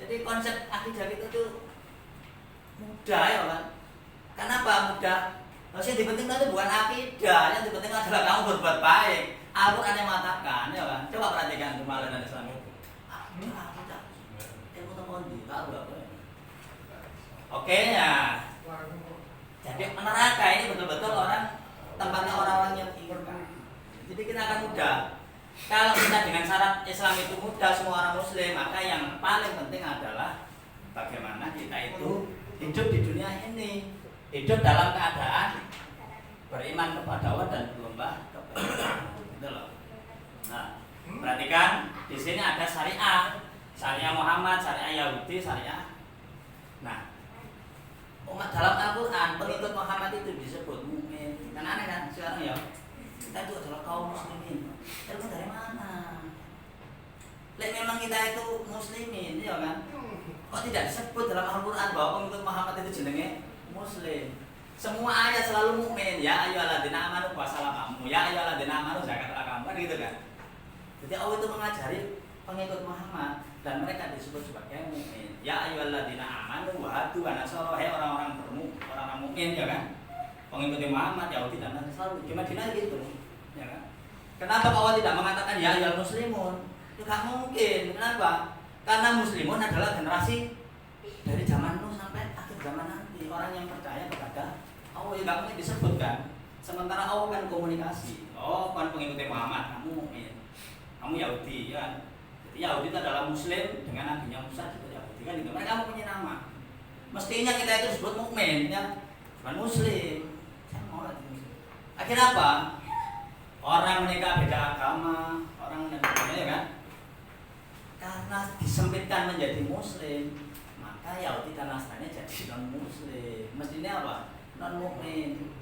Jadi konsep akidah kita tuh mudah ya kan. Kenapa mudah? Yang dipentingkan itu bukan akidah, yang dipenting adalah kamu berbuat baik. Al-Quran yang mengatakan, ya kan? Coba perhatikan kemarin dan Islam itu. Akidah. Ilmu temundi, tahu apa? Oke ya. Jadi neraka ini betul-betul tempatnya orang-orang yang inginkan. Jadi kita akan mudah. Kalau kita dengan syarat Islam itu mudah semua orang Muslim, maka yang paling penting adalah bagaimana kita itu hidup di dunia ini. Hidup dalam keadaan beriman kepada Allah dan berlomba kebaikan. Gitu loh. Nah, perhatikan di sini ada syariah Muhammad, syariah Yahudi, syariah. Nah, umat dalam Al-Quran pengikut Muhammad itu disebut mukmin. Kan aneh kan sekarang ya. Kita itu adalah kaum muslimin. Itu dari mana? Lek memang kita itu muslimin, ya kan? Kok tidak disebut dalam Al-Quran bahwa pengikut Muhammad itu jenenge Muslim. Semua ayat selalu mukmin. Ya ayyuhalladzina amanu puasalah kamu. Ya ayyuhalladzina amanu zakatlah kamu. Kan gitu kan. Jadi Allah itu mengajari pengikut Muhammad dan mereka disebut sebagai mukmin. Ya ayyuhalladzina amanu wa hadu wa nasara. Hai orang-orang mukmin ya kan. Pengikut Muhammad, Yahudi dan Nasrani. Di Madinah gitu. Ya kan. Kenapa Allah tidak mengatakan ya ayyuhal muslimun? Itu enggak mungkin. Kenapa? Karena muslimun adalah generasi dari zaman Nuh sampai akhir zaman nanti. Orang yang percaya kepada Allah yang nggak mungkin disebutkan. Sementara Allah kan komunikasi. Oh, kan pengikut Muhammad, kamu mukmin, kamu Yahudi, ya kan? Jadi Yahudi itu adalah Muslim dengan nabinya Musa juga Yahudi kan itu. Mereka mempunyai nama. Mestinya kita itu disebut mukmin, ya, bukan Muslim. Saya mau lagi Muslim. Akhirnya apa? Orang menikah beda agama, orang menikah, ya kan? Karena disempitkan menjadi Muslim. Yahudi dan Nasrani jadi non-muslim. Mestinya apa? Non-mukmin.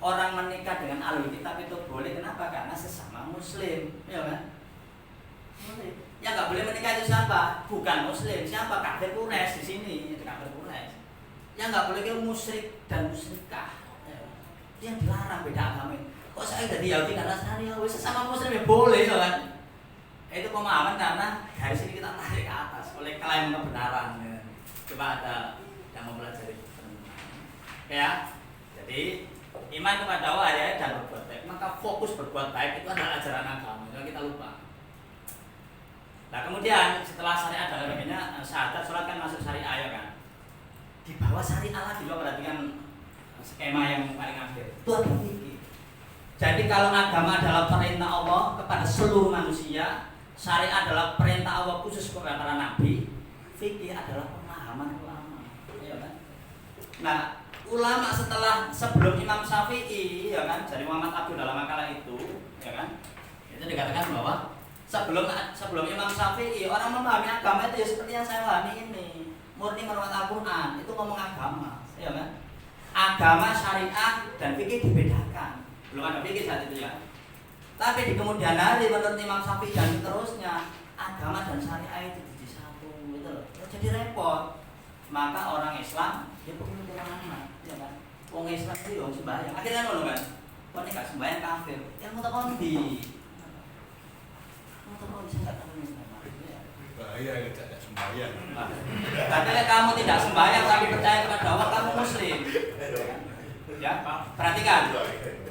Orang menikah dengan ahlul kitab itu boleh. Kenapa? Karena sesama muslim, ya kan? Boleh. Yang nggak boleh menikah itu siapa? Bukan muslim. Siapa? Kafir Quraisy di sini. Itu kafir Quraisy. Yang nggak boleh itu musyrik dan musyrikah. Ya. Yang dilarang beda agama. Kok saya jadi Yahudi dan Nasrani? Sesama muslim ya boleh, ya kan? Itu pemahaman karena dari sini kita tarik ke atas oleh klaim kebenaran. Ya. Coba ada yang mempelajari ya. Jadi iman kepada Allah ya dan berbuat baik. Maka fokus berbuat baik itu adalah ajaran agama. Jangan kita lupa. Nah kemudian setelah syariat dan sebagainya, syahadat sholat kan masuk syariah ya kan. Di bawah syariah lagi juga perhatikan skema yang paling akhir. Itu ada fikih. Jadi kalau agama adalah perintah Allah kepada seluruh manusia, syariat adalah perintah Allah khusus kepada para nabi, fikih adalah pemahaman ulama. Ya kan? Nah, ulama sebelum Imam Syafi'i ya kan, jadi Muhammad Abdul dalam makalah itu, ya kan? Itu dikatakan bahwa sebelum Imam Syafi'i orang memahami agama itu ya seperti yang saya pahami ini, murni menurut Al-Qur'an, itu ngomong agama, ya kan? Agama, syariah dan fikih dibedakan. Belum ada fikih saat itu ya. Tapi di kemudian hari menurut Imam Syafi'i dan seterusnya, agama dan syariah itu jadi satu, gitu loh. Jadi repot. Maka orang Islam dia perlu pemahaman, ya kan? Orang Islam itu yang sembahyang. Akhirnya ngono kan? Kok nek gak sembahyang kafir. Yang mau kondi. Mau tahu bisa enggak tahu bahaya ya tidak sembahyang. Tapi kamu tidak sembahyang tapi percaya kepada Allah, kamu muslim. Ya, perhatikan.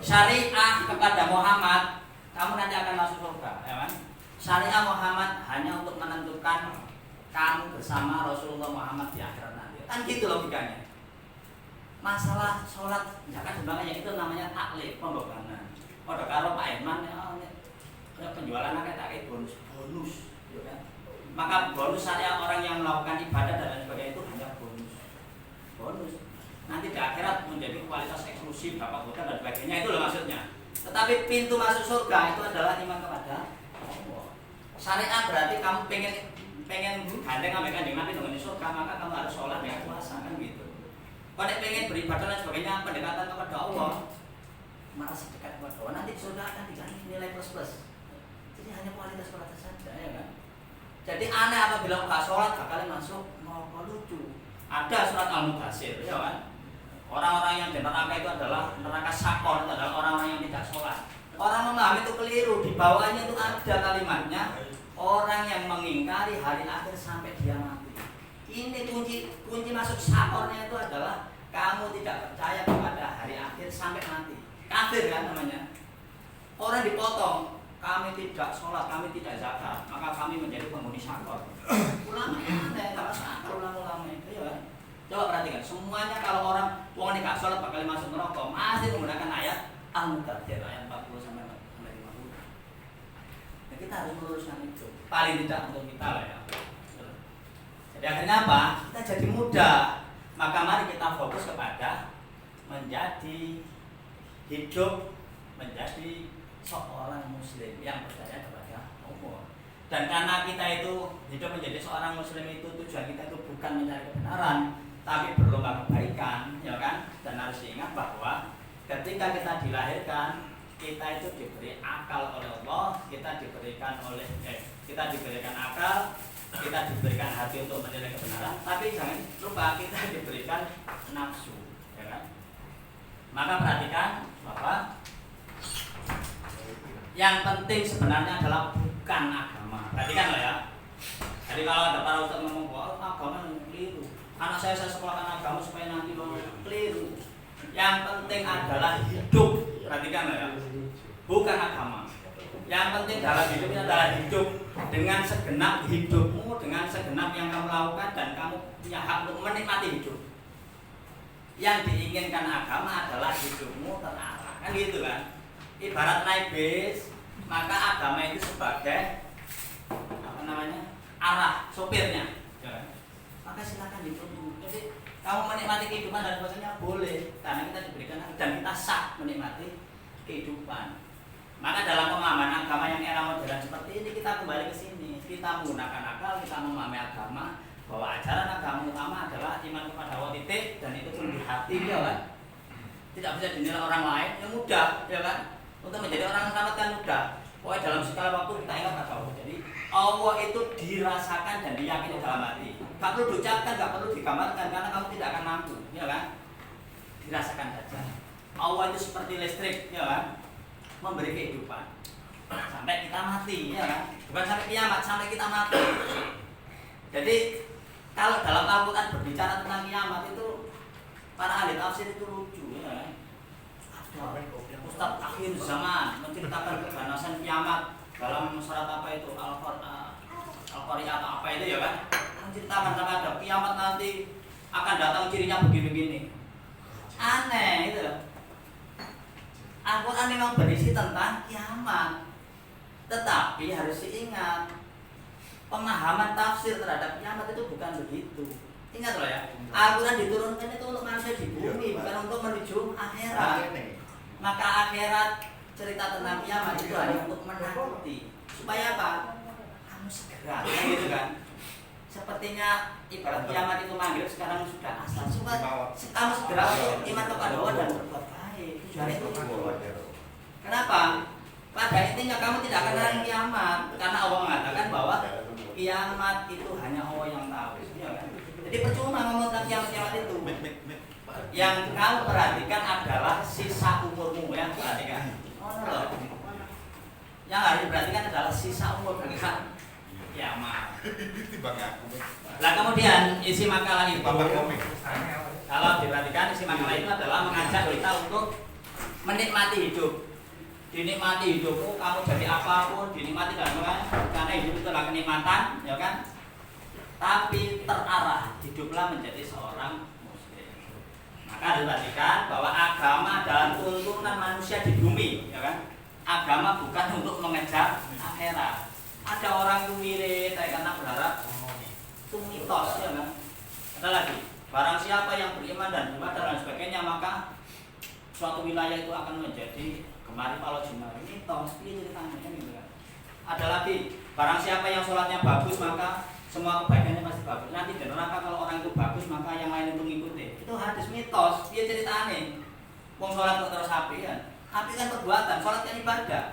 Syariah kepada Muhammad, kamu nanti akan masuk surga, ya kan? Syariah Muhammad hanya untuk menentukan kamu bersama Rasulullah Muhammad di akhirat nanti. Kan gitu logikanya. Masalah sholat, zakat sebagainya itu namanya taklif, pembebanan. Pada karo Pak Herman ya penjualan akeh tak bonus, ya kan? Maka bonus syariah orang yang melakukan ibadah dan sebagainya itu hanya bonus. Nanti di akhirat menjadi kualitas eksklusif dapat hotel dan sebagainya, itu loh maksudnya. Tetapi pintu masuk surga itu adalah iman kepada Allah. Syariat berarti kamu pengen gandeng ambek Kanjeng Nabi dengan surga, maka kamu harus sholat dengan puasa kan gitu. Kalau pengen beribadah dan sebagainya, pendekatan kepada Allah, merasa dekat kepada Allah, nanti di surga akan dikasih nilai plus. Jadi hanya kualitas saja, ya kan? Jadi aneh apabila nggak sholat bakal masuk neraka, lucu. Ada surat Al-Mudaththir, ya kan? Orang-orang yang di neraka itu adalah neraka sakor, itu adalah orang-orang yang tidak sholat. Orang memahami itu keliru, di bawahnya itu ada kalimatnya, orang yang mengingkari hari akhir sampai dia mati. Ini kunci masuk sakornya itu adalah kamu tidak percaya kepada hari akhir sampai mati. Kafir kan namanya. Orang dipotong, kami tidak sholat, kami tidak zakat, maka kami menjadi penghuni sakor. Ulama aneh, kalau sakor ulama itu ya kan. Coba perhatikan, semuanya kalau orang wong nek gak sholat bakal masuk neraka, masih menggunakan ayat Al-Mudaththir ayat 40 sampai 50. Nah, kita harus meluruskan itu. Paling tidak untuk kita lah ya. Jadi akhirnya apa? Kita jadi mudah. Maka mari kita fokus kepada menjadi hidup menjadi seorang muslim yang percaya kepada Allah. Dan karena kita itu hidup menjadi seorang muslim itu tujuan kita itu bukan mencari kebenaran, tapi berlomba kebaikan, ya kan? Dan harus diingat bahwa ketika kita dilahirkan, kita itu diberi akal oleh Allah, kita diberikan akal, kita diberikan hati untuk menilai kebenaran, tapi jangan lupa kita diberikan nafsu, ya kan? Maka perhatikan bahwa yang penting sebenarnya adalah bukan agama. Perhatikan lah ya. Jadi kalau ada para ustaz ngomong bahwa agama keliru, anak saya sekolahkan agama supaya nanti mau keliru. Yang penting adalah hidup. Perhatikan lah ya. Bukan agama. Yang penting dalam hidupnya adalah hidup dengan segenap hidupmu, dengan segenap yang kamu lakukan dan kamu punya hak untuk menikmati hidup. Yang diinginkan agama adalah hidupmu terarah. Kan gitu kan? Ibarat naik bis, maka agama itu sebagai arah sopirnya, ya. Maka silakan dituntut. Jadi kamu menikmati kehidupan dan sebagainya boleh, karena kita diberikan dan kita sah menikmati kehidupan. Maka dalam pemahaman agama yang era modern seperti ini kita kembali ke sini. Kita menggunakan akal, kita memahami agama bahwa ajaran agama utama adalah iman kepada Allah titik, dan itu pun di hati, ya kan? Tidak bisa dinilai orang lain, yang mudah, ya kan? Untuk menjadi orang selamat kan mudah. Pokoknya dalam segala waktu kita ingat pada Allah. Jadi Allah itu dirasakan dan diyakini dalam hati. Gak perlu diucapkan, gak perlu digambarkan, karena kamu tidak akan mampu, ya kan? Dirasakan saja. Allah itu seperti listrik, ya kan? Memberi kehidupan. sampai kita mati, ya kan? Bukan sampai kiamat, sampai kita mati. Jadi kalau dalam Al-Quran berbicara tentang kiamat itu para ahli tafsir itu lucu, ya kan? Ada Ustaz akhir zaman menceritakan keganasan kiamat dalam surat apa itu Al-Qari'ah atau apa itu, ya kan? Menceritakan sampai ada kiamat nanti akan datang cirinya begini-begini. Aneh itu. Al-Quran memang berisi tentang kiamat, tetapi harus diingat pemahaman tafsir terhadap kiamat itu bukan begitu. Ingat loh ya, Al-Quran diturunkan itu untuk manusia di bumi, bukan untuk menuju akhirat. Maka akhirat cerita tentang kiamat itu hanya untuk menakuti, supaya apa? Kamu segera, kan gitu kan? Sepertinya ibarat kiamat itu manggil sekarang sudah asal, supaya kamu segera iman kepada Allah dan berbuat baik. Tujuannya itu. Kenapa? Pada intinya kamu tidak akan kenal kiamat, karena Allah mengatakan bahwa kiamat itu hanya Allah yang tahu. Ya kan? Jadi percuma ngomong tentang kiamat itu. Yang kamu perhatikan adalah sisa umurmu, ya, perhatikan. Oh, yang harus diperhatikan adalah sisa umur, bukan kiamat. Nah, kemudian isi makalah itu, kalau diperhatikan isi makalah itu adalah mengajak kita untuk menikmati hidup. Dinikmati hidupmu, kamu jadi apapun, dinikmati dalam karena hidup itu adalah kenikmatan, ya kan? Tapi terarah, hiduplah menjadi seorang muslim. Maka diperhatikan bahwa agama adalah tuntunan manusia di bumi, ya kan? Agama bukan untuk mengejar akhirat. Ada orang yang wirid, karena berharap itu mitos, ya kan? Ada lagi, barang siapa yang beriman dan beribadah dan sebagainya, maka suatu wilayah itu akan menjadi kemarin kalau jumlah mitos, ini ceritanya gitu kan. Ada lagi, barang siapa yang sholatnya bagus maka semua kebaikannya pasti bagus. Nanti di neraka kalau orang itu bagus maka yang lain itu ngikutin. Itu hadis mitos, dia ceritanya. Wong sholat kok terus api kan? Api kan perbuatan, sholat kan ibadah.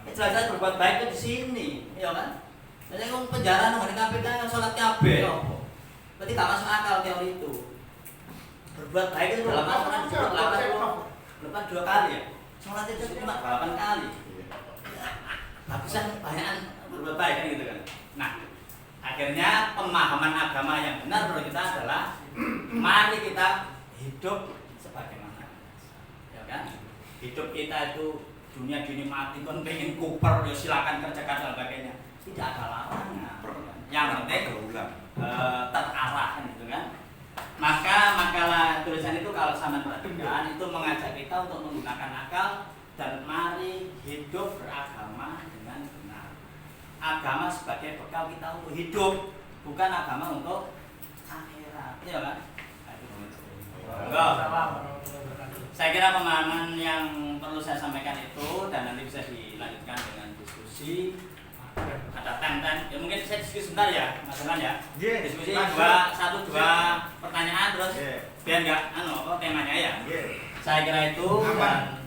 Jelas-jelas berbuat baik itu di sini, ya kan? Jadi kalau penjara nunggu di KPK yang sholat kabeh, berarti gak masuk akal teori itu. Berbuat baik itu dalam Al-Quran disebut 82 kali ya. Sholat itu cuma 8 kali. Habisan banyakan berbuat baik kan gitu kan. Nah, akhirnya pemahaman agama yang benar menurut kita adalah mari kita hidup sebagaimana, ya kan? Hidup kita itu dunia dinikmati, kan pengen kuper, ya silakan kerjakan dan sebagainya. Tidak ada larangan. Yang penting terarah kan gitu kan. Maka makalah tulisan itu kalau sama perhatikan itu mengajak kita untuk menggunakan akal dan mari hidup beragama dengan benar. Agama sebagai bekal kita untuk hidup, bukan agama untuk akhirat, ya kan? Enggak. Saya kira pemahaman yang perlu saya sampaikan itu dan nanti bisa dilanjutkan dengan diskusi. Ada time-time, ya mungkin saya diskusi sebentar ya, Mas Herman ya. Diskusi satu dua pertanyaan terus biar nggak temanya ya. Saya kira itu dan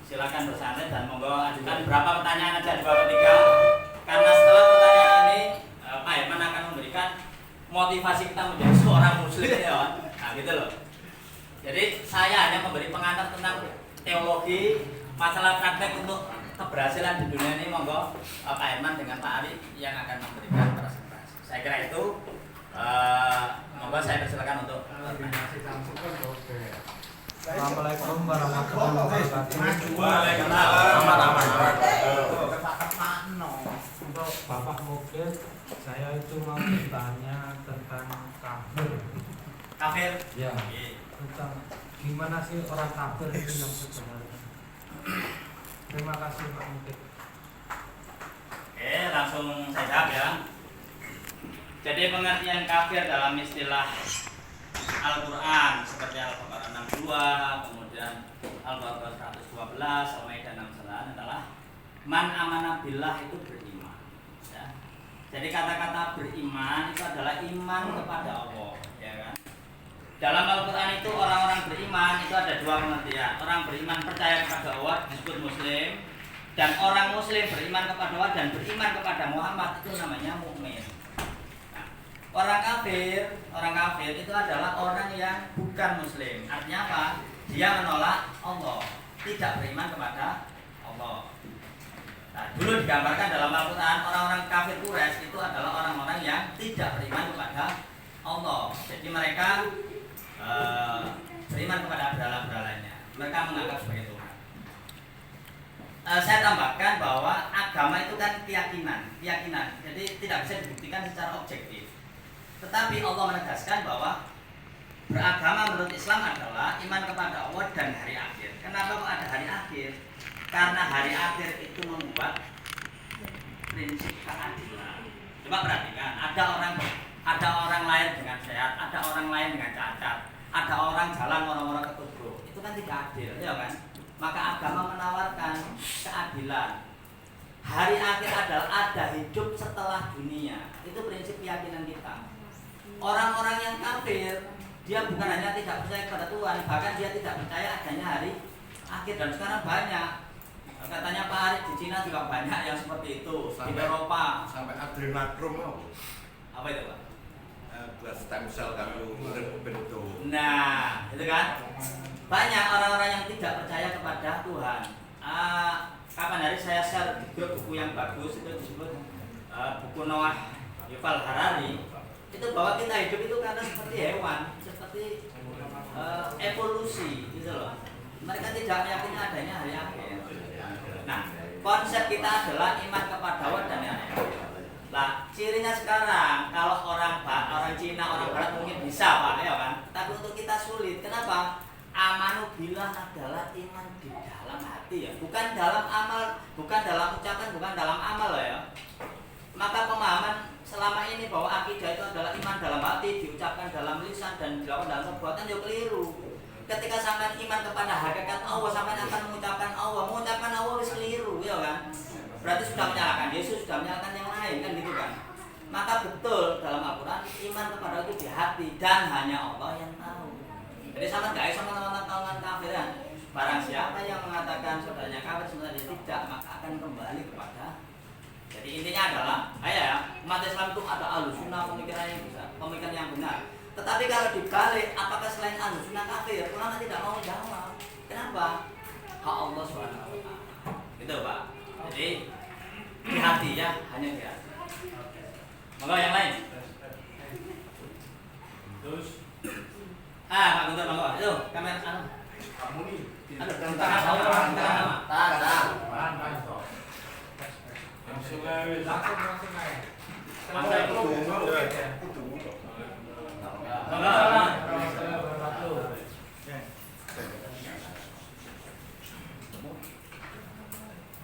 silakan bersantai dan monggo ajukan berapa pertanyaan aja 2 atau 3. Karena setelah pertanyaan ini Pak Herman akan memberikan motivasi kita menjadi seorang muslim ya. Nah gitu loh. Jadi saya hanya memberi pengantar tentang teologi, masalah praktek untuk keberhasilan di dunia ini. Monggo Pak Herman dengan Pak Ari yang akan memberikan presentasi. Saya kira itu monggo saya persilakan untuk Assalamualaikum warahmatullahi wabarakatuh. Waalaikumsalam. Untuk Bapak Mukil, saya itu mau bertanya tentang kafir. Kafir. Ya. Tentang gimana sih orang kafir itu yang sebenarnya. Terima kasih Pak Mukil. Oke, langsung saya jawab ya. Jadi pengertian kafir dalam istilah Al-Quran seperti Al-Baqarah 62, kemudian Al-Baqarah 112, Al-Maidah 69 adalah man amana billah, itu beriman ya. Jadi kata-kata beriman itu adalah iman kepada Allah, ya kan? Dalam Al-Quran itu orang-orang beriman itu ada 2 pengertian. Orang beriman percaya kepada Allah disebut muslim, dan orang muslim beriman kepada Allah dan beriman kepada Muhammad itu namanya mukmin. Orang kafir itu adalah orang yang bukan muslim. Artinya apa? Dia menolak Allah, tidak beriman kepada Allah. Nah, dulu digambarkan dalam Al-Quran orang-orang kafir Quraisy itu adalah orang-orang yang tidak beriman kepada Allah. Jadi mereka beriman kepada berhala-berhalanya. Mereka menganggap sebagai Tuhan. Saya tambahkan bahwa agama itu kan keyakinan. Jadi tidak bisa dibuktikan secara objektif. Tetapi Allah menegaskan bahwa beragama menurut Islam adalah iman kepada Allah dan hari akhir. Kenapa kok ada hari akhir? Karena hari akhir itu membuat prinsip keadilan. Coba perhatikan, ada orang lain dengan sehat, ada orang lain dengan cacat, ada orang jalan orang-orang ketubruk. Itu kan tidak adil, ya kan? Maka agama menawarkan keadilan. Hari akhir adalah ada hidup setelah dunia. Itu prinsip keyakinan kita. Orang-orang yang kafir, dia bukan hanya tidak percaya kepada Tuhan, bahkan dia tidak percaya adanya hari akhir. Dan sekarang banyak. Katanya Pak Arif di Cina juga banyak yang seperti itu. Di Eropa sampai adrenokrom apa itu Pak? Buat stem cell kamu berbentuk. Nah, itu kan banyak orang-orang yang tidak percaya kepada Tuhan. Kapan hari saya share juga buku yang bagus itu disebut buku Noah Yuval Harari. Itu bahwa kita hidup itu karena seperti hewan, seperti evolusi gitu loh. Mereka tidak meyakini adanya hari akhir. Nah, konsep kita adalah iman kepada Allah dan hari akhir. Nah, cirinya sekarang kalau orang Cina, orang Barat mungkin bisa Pak, ya kan? Tapi untuk kita sulit. Kenapa? Amanu billah adalah iman di dalam hati ya, bukan dalam amal, bukan dalam ucapan, bukan dalam amal ya. Maka pemahaman selama ini bahwa akidah itu adalah iman dalam hati, diucapkan dalam lisan dan dilakukan dalam perbuatan ya keliru. Ketika sampai iman kepada hakikat Allah, sampai akan mengucapkan Allah wis keliru, ya kan? Berarti sudah menyalahkan Yesus, sudah menyalahkan yang lain kan gitu kan? Maka betul dalam Al-Quran iman kepada itu di hati dan hanya Allah yang tahu. Jadi sama guys, sama teman-teman kafiran. Barang siapa yang mengatakan saudaranya kafir sebenarnya tidak, maka akan kembali kepada. Jadi intinya adalah, umat Islam itu ada alusunah pemikiran yang bisa, pemikiran yang benar. Tetapi kalau dibalik, apakah selain alusunah kafir? Ulama tidak mau jawab. Kenapa? Hak Allah SWT. Gitu Pak. Jadi di hati ya, hanya di hati. Monggo yang lain. Terus Pak Guntur monggo. Ayo, kamera anu. Kamu nih. Langsung aja.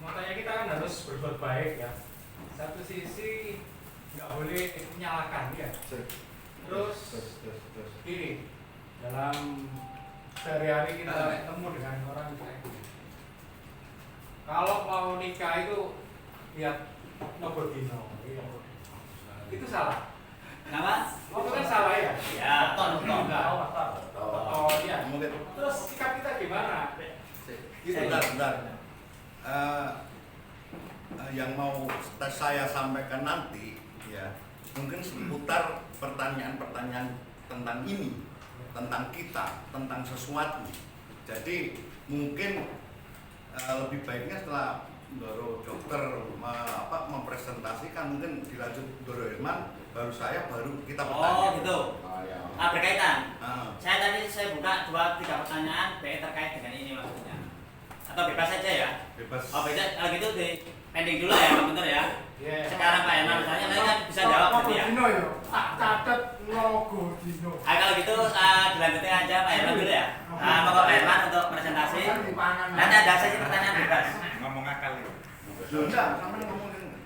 Makanya kita kan harus berbuat baik ya. Satu sisi nggak boleh menyalahkan ya. Terus ini dalam sehari-hari kita ketemu dengan orang kayak gitu. Kalau mau nikah itu lihat nomor dino, itu salah. Kenapa? Itu kan salah ya? Ya, betul. Oh iya. Terus sikap kita gimana? Bentar. Yang mau saya sampaikan nanti ya mungkin seputar pertanyaan-pertanyaan tentang ini, tentang kita, tentang sesuatu. Jadi mungkin lebih baiknya setelah Doro dokter mempresentasikan, mungkin dilanjut Doro Herman, baru kita bertanya. Oh gitu. Berkaitan. Saya buka 2-3 pertanyaan terkait dengan ini maksudnya. Atau bebas saja ya? Bebas. Oh bebas, kalau gitu di pending dulu ya Pak Guntur ya. Sekarang Pak Herman misalnya, nanti kan bisa jawab logo ya. dino ya. Catat logo dino. Kalau gitu dilanjutin aja Pak Herman dulu ya. Monggo Pak Herman untuk presentasi. Nanti ada sesi pertanyaan bebas. Ngomong akal ya. Enggak, sampai ngomongin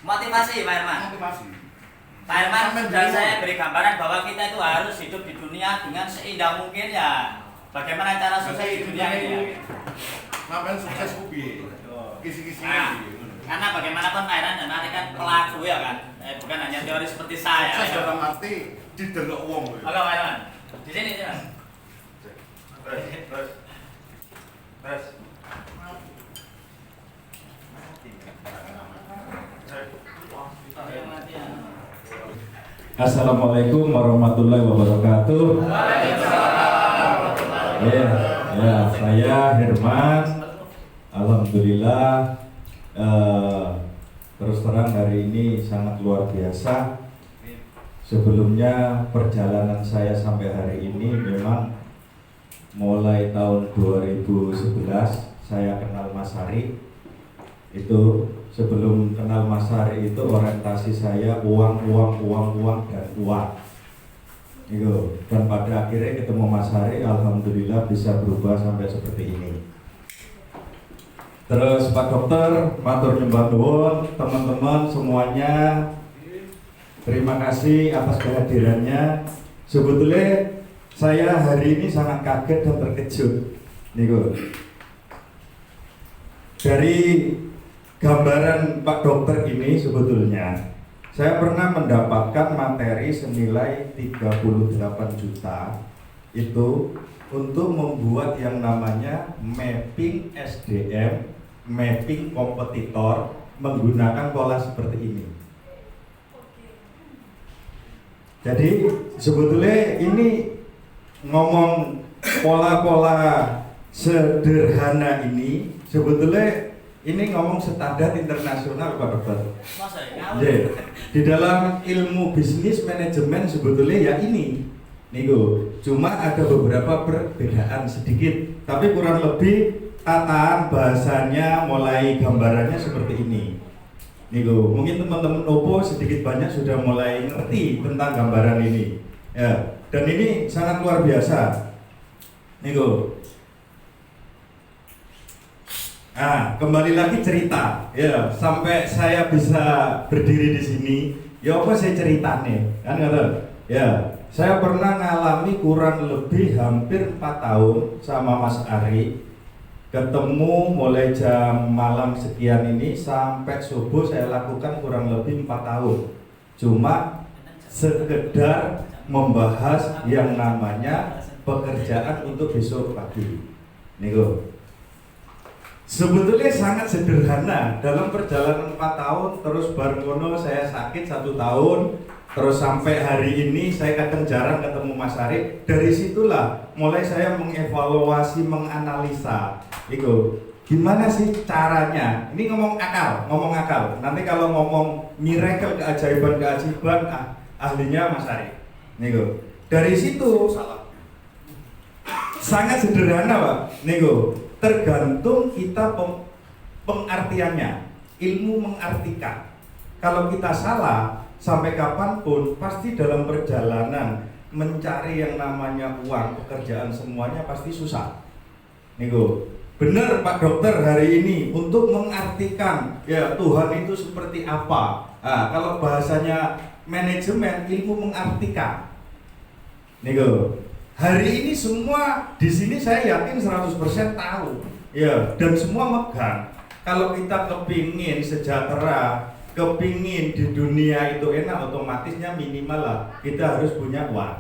Motivasi Pak Herman. motivasi. Pak Herman sudah saya beri gambaran bahwa kita itu harus hidup di dunia dengan seindah mungkin ya. Bagaimana cara sukses di dunia ini ya? Sampai sukses kubi. Kisi-kisi. Karena bagaimanapun Pak Herman dan nanti kan pelaku ya kan. Bukan hanya teori seperti saya. Sukses dalam arti didelok wong. Oke Pak Herman. Di sini Mas. Terus. Assalamualaikum warahmatullahi wabarakatuh. Ya, saya Herman. Alhamdulillah Terus terang hari ini sangat luar biasa. Sebelumnya perjalanan saya sampai hari ini memang mulai tahun 2011 saya kenal Mas Hari. Itu sebelum kenal Mas Hari itu orientasi saya uang dan uang. Itu. Dan pada akhirnya ketemu Mas Hari, alhamdulillah bisa berubah sampai seperti ini. Terus Pak Dokter, matur nyembah nuwun, teman-teman semuanya, terima kasih atas kehadirannya. Sebetulnya saya hari ini sangat kaget dan terkejut. Niku. Dari gambaran Pak Dokter ini sebetulnya saya pernah mendapatkan materi senilai 38 juta itu untuk membuat yang namanya mapping SDM, mapping kompetitor menggunakan pola seperti ini. Jadi sebetulnya ini ngomong pola-pola sederhana ini sebetulnya ini ngomong standar internasional Pak Dokter. Masa ya? Yeah. Di dalam ilmu bisnis manajemen sebetulnya ya ini niku. Cuma ada beberapa perbedaan sedikit, tapi kurang lebih tataan bahasanya mulai gambarannya seperti ini. Niku, mungkin teman-teman Oppo sedikit banyak sudah mulai ngerti tentang gambaran ini. Ya, dan ini sangat luar biasa. Niku. Nah, kembali lagi cerita. Ya, sampai saya bisa berdiri di sini, ya apa saya ceritane? Kan kata, ya, saya pernah ngalami kurang lebih hampir 4 tahun sama Mas Ari. Ketemu mulai jam malam sekian ini sampai subuh saya lakukan kurang lebih 4 tahun. Cuma sekedar membahas yang namanya pekerjaan untuk besok pagi. Niku. Sebetulnya sangat sederhana. Dalam perjalanan 4 tahun terus baru saya sakit 1 tahun. Terus sampai hari ini saya kadang jarang ketemu Mas Ari. Dari situlah mulai saya mengevaluasi, menganalisa. Itu gimana sih caranya? Ini ngomong akal. Nanti kalau ngomong miracle, keajaiban, ahlinya Mas Ari. Niku. Dari situ sangat sederhana Pak. Niku. Tergantung kita pengartiannya. Ilmu mengartikan. Kalau kita salah, sampai kapanpun pasti dalam perjalanan mencari yang namanya uang, pekerjaan semuanya pasti susah. Niku. Benar Pak Dokter hari ini untuk mengartikan ya Tuhan itu seperti apa. Nah, kalau bahasanya manajemen, ilmu mengartikan. Niku. Hari ini semua di sini saya yakin 100% tahu. Ya, dan semua megang. Kalau kita kepingin sejahtera, kepingin di dunia itu enak, otomatisnya minimal lah kita harus punya uang.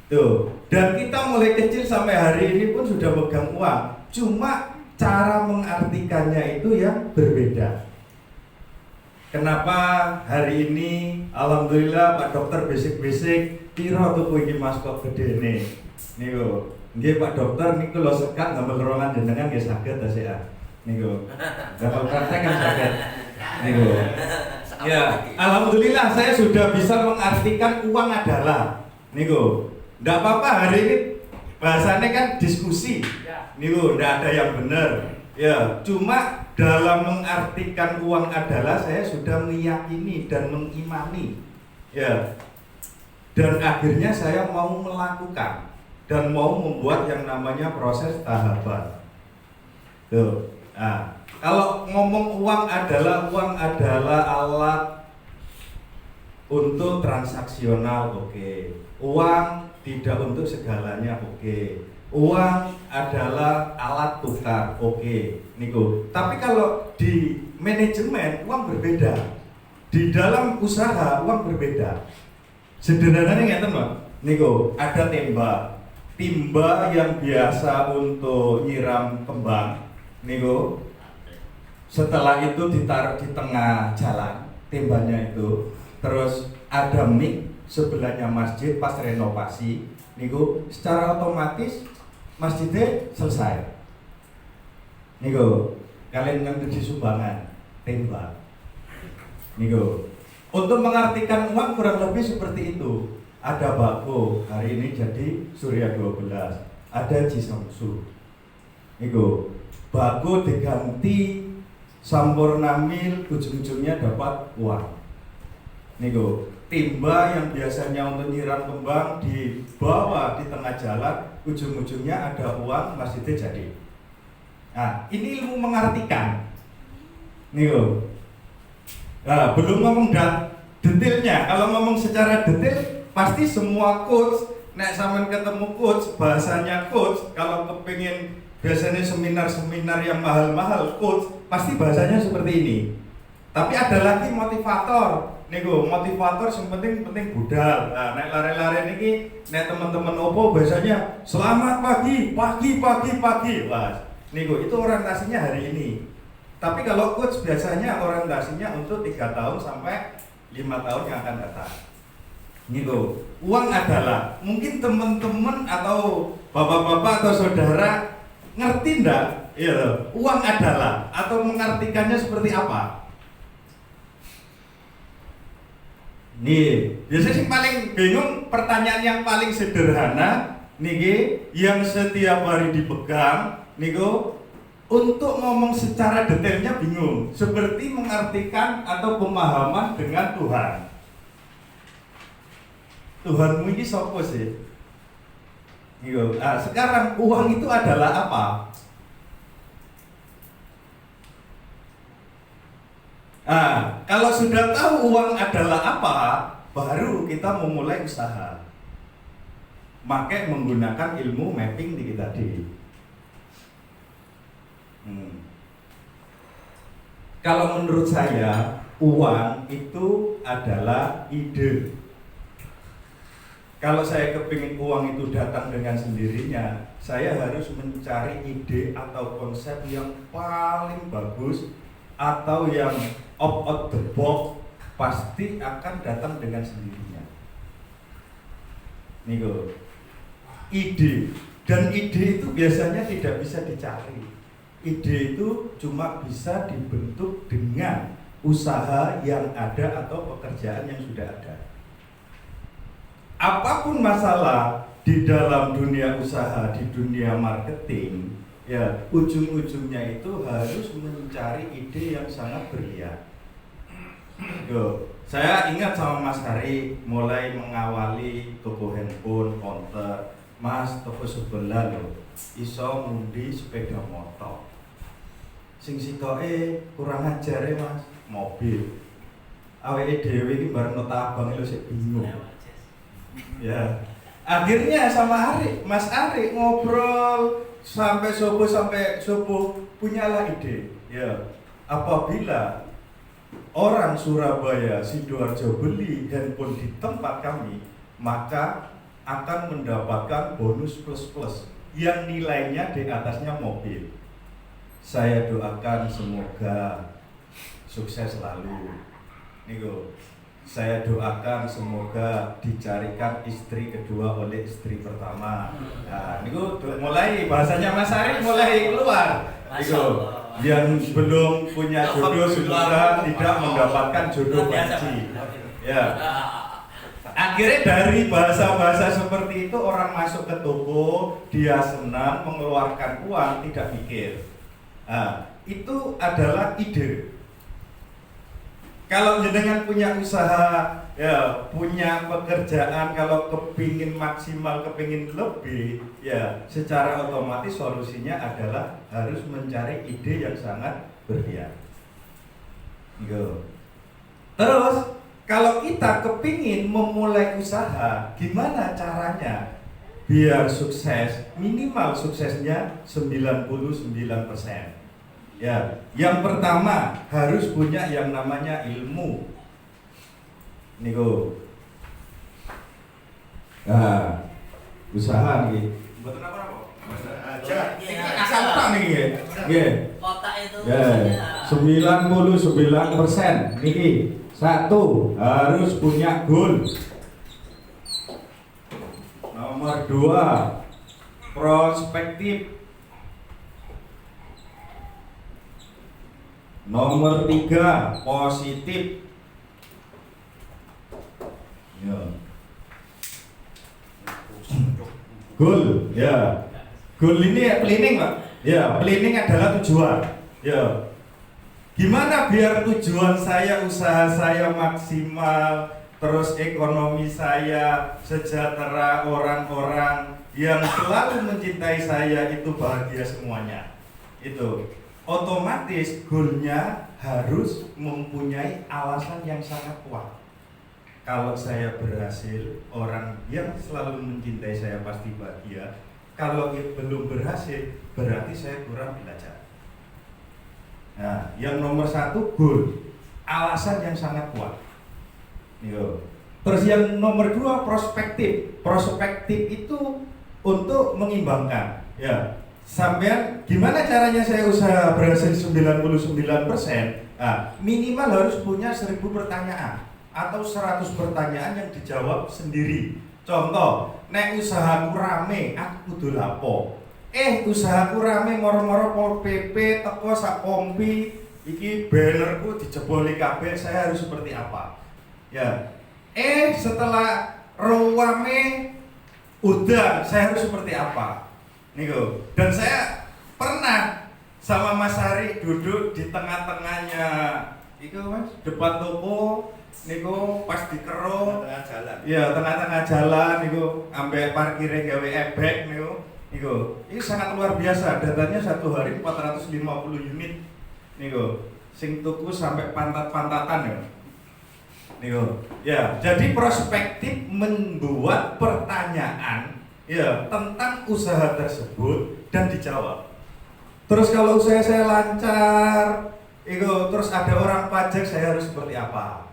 Tuh. Dan kita mulai kecil sampai hari ini pun sudah megang uang. Cuma cara mengartikannya itu yang berbeda. Kenapa hari ini alhamdulillah Pak Dokter basic piro tuku iki Mas kok gedene. Niku. Nggih Pak Dokter niku lho sekat gambar ruangan jenengan nggih saged ta sik ah. Niku. Gambar praktek kan saged. Niku. Ya, alhamdulillah saya sudah bisa mengartikan uang adalah. Niku. Ndak apa-apa hari ini bahasanya kan diskusi. Niku ndak ada yang benar. Ya, cuma dalam mengartikan uang adalah saya sudah meyakini dan mengimani. Ya. Dan akhirnya saya mau melakukan dan mau membuat yang namanya proses tahapan. Tuh. Nah, kalau ngomong uang adalah alat untuk transaksional, oke. Uang tidak untuk segalanya, oke. Uang adalah alat tukar, oke. Niku. Tapi kalau di manajemen uang berbeda. Di dalam usaha uang berbeda. Sederhananya ngeten, Pak. Niku, ada timba yang biasa untuk nyiram kembang. Niku. Setelah itu ditaruh di tengah jalan, timbanya itu. Terus ada mic sebelahnya masjid pas renovasi. Niku, secara otomatis masjidnya selesai. Niku. kalian yang di sumbangan, tembak. Niku. Untuk mengartikan uang kurang lebih seperti itu. Ada bako, hari ini jadi Surya 12. Ada Cisamsu. Niku. Bako diganti Sampurna Mil, ujung-ujungnya dapat uang. Niku. Timba yang biasanya untuk nyiram kembang dibawa di tengah jalan, ujung-ujungnya ada uang, masjidnya jadi. Nah, ini ilmu mengartikan. Niku. Nah, belum ngomong detailnya. Kalau ngomong secara detail, pasti semua coach, nek sampean ketemu coach, bahasanya coach, kalau kepingin biasanya seminar-seminar yang mahal-mahal coach, pasti bahasanya seperti ini. Tapi ada lagi motivator. Niku, motivator yang penting budal. Nah, nek lare-lare niki, nek teman-teman opo biasanya selamat pagi. Wah, niku itu orientasinya hari ini. Tapi kalau coach biasanya orientasinya untuk 3 tahun sampai 5 tahun yang akan datang. Niku, uang adalah, mungkin teman-teman atau bapak-bapak atau saudara ngerti ndak? Iya, uang adalah atau mengartikannya seperti apa? Nih, biasanya sih paling bingung pertanyaan yang paling sederhana niki yang setiap hari dipegang niku. Untuk ngomong secara detailnya bingung, seperti mengartikan atau pemahaman dengan Tuhan. Tuhanmu ini sapa sih? Nah, sekarang uang itu adalah apa? Nah, kalau sudah tahu uang adalah apa, baru kita memulai usaha. Maka menggunakan ilmu mapping di kita tadi. Kalau menurut saya uang itu adalah ide. Kalau saya kepingin uang itu datang dengan sendirinya, saya harus mencari ide atau konsep yang paling bagus atau yang out of the box, pasti akan datang dengan sendirinya. Niku ide, dan ide itu biasanya tidak bisa dicari. Ide itu cuma bisa dibentuk dengan usaha yang ada atau pekerjaan yang sudah ada. Apapun masalah di dalam dunia usaha, di dunia marketing, ya ujung-ujungnya itu harus mencari ide yang sangat brilian. Saya ingat sama Mas Hari mulai mengawali toko handphone, counter. Mas, toko sebelah loh, iso ngundi sepeda motor. Sing sitoke kurang ajar ya Mas, mobil. Awake dhewe iki bareng nota abang lho sik bingung. Ya. Akhirnya sama Ari, Mas Ari ngobrol sampai subuh punyalah ide. Ya. Apabila orang Surabaya, Sidoarjo beli handphone di tempat kami, maka akan mendapatkan bonus plus yang nilainya di atasnya mobil. Saya doakan semoga sukses selalu. Niku, saya doakan semoga dicarikan istri kedua oleh istri pertama. Nah, niku mulai bahasanya Mas Ari mulai keluar. Niku, yang belum punya jodoh semoga tidak mendapatkan jodoh banci. Ya. Akhirnya dari bahasa-bahasa seperti itu orang masuk ke toko, dia senang mengeluarkan uang, tidak mikir. Nah, itu adalah ide. Kalau jenengan punya usaha, ya punya pekerjaan, kalau kepingin maksimal, kepingin lebih, ya secara otomatis solusinya adalah harus mencari ide yang sangat berlian. Terus kalau kita kepingin memulai usaha, gimana caranya biar sukses? Minimal suksesnya 99%. Ya, yang pertama harus punya yang namanya ilmu. Niku. Nah, usaha nih. Mboten apa-apa. Aja. Ini asal tok niki nggih. Nggih. Kotak itu Ya, 99% niki. 1 harus punya goal. Nomor 2 prospektif. Nomor 3, positif. Ya. Goal, ya. Goal ini planning, Pak. Ya, planning adalah tujuan. Ya. Gimana biar tujuan saya, usaha saya maksimal, terus ekonomi saya sejahtera, orang-orang yang selalu mencintai saya itu bahagia semuanya. Itu otomatis goalnya harus mempunyai alasan yang sangat kuat. Kalau saya berhasil, orang yang selalu mencintai saya pasti bahagia. Kalau belum berhasil, berarti saya kurang belajar. Nah, yang nomor 1 goal, alasan yang sangat kuat. Terus yang nomor 2 prospektif. Prospektif itu untuk mengimbangkan. Ya, sampean gimana caranya saya usaha berhasil 99%? Nah, minimal harus punya 1000 pertanyaan atau 100 pertanyaan yang dijawab sendiri. Contoh, nek usahaku rame, aku kudu lapo. Usahaku rame moro-moro Pol PP teko sak kompi, iki bannerku dijeboli kabeh, saya harus seperti apa? Ya. Setelah rame udah, saya harus seperti apa? Niku. Dan saya pernah sama Mas Hari duduk di tengah-tengahnya iku Mas, depan toko niku pas dikero tengah jalan. Iya, tengah-tengah jalan niku ambek parkire gawe ebek niku. Ini sangat luar biasa. Datanya satu hari 450 unit niku. Sing tuku sampai pantat-pantatan ya. Niku. Ya, jadi prospektif membuat pertanyaan ya tentang usaha tersebut dan dijawab. Terus kalau usaha saya lancar, terus ada orang pajak, saya harus seperti apa?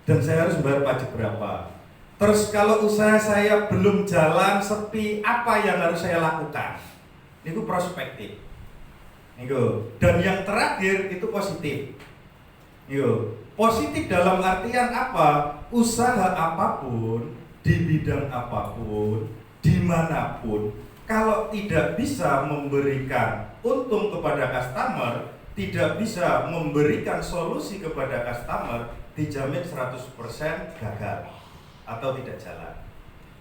Dan saya harus bayar pajak berapa? Terus kalau usaha saya belum jalan, sepi, apa yang harus saya lakukan? Itu prospektif. Dan yang terakhir itu positif. Positif dalam artian apa? Usaha apapun, di bidang apapun, dimanapun, kalau tidak bisa memberikan untung kepada customer, tidak bisa memberikan solusi kepada customer, dijamin 100% gagal atau tidak jalan.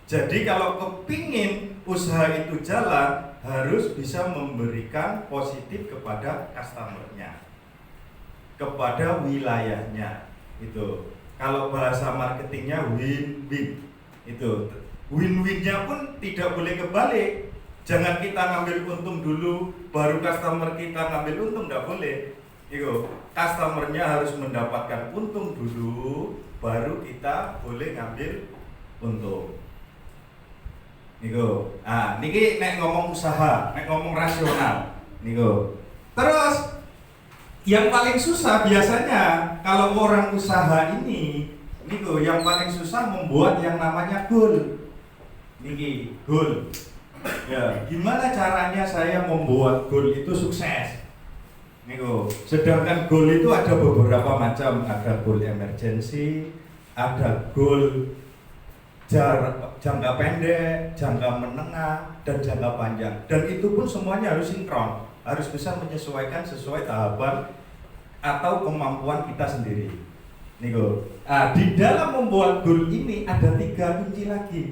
Jadi kalau kepingin usaha itu jalan, harus bisa memberikan positif kepada customernya, kepada wilayahnya. Itu kalau bahasa marketingnya win-win. Itu win-winnya pun tidak boleh kebalik. Jangan kita ngambil untung dulu, baru customer kita ngambil untung, tidak boleh. Customernya harus mendapatkan untung dulu, baru kita boleh ngambil untung. Niki nek ngomong usaha, nek ngomong rasional. Terus yang paling susah biasanya kalau orang usaha ini, yang paling susah membuat yang namanya goal. Goal. Ya, gimana caranya saya membuat goal itu sukses? Sedangkan goal itu ada beberapa macam, ada goal emergency, ada goal jangka pendek, jangka menengah, dan jangka panjang. Dan itu pun semuanya harus sinkron, harus bisa menyesuaikan sesuai tahapan atau kemampuan kita sendiri. Di dalam membuat goal ini ada 3 kunci lagi.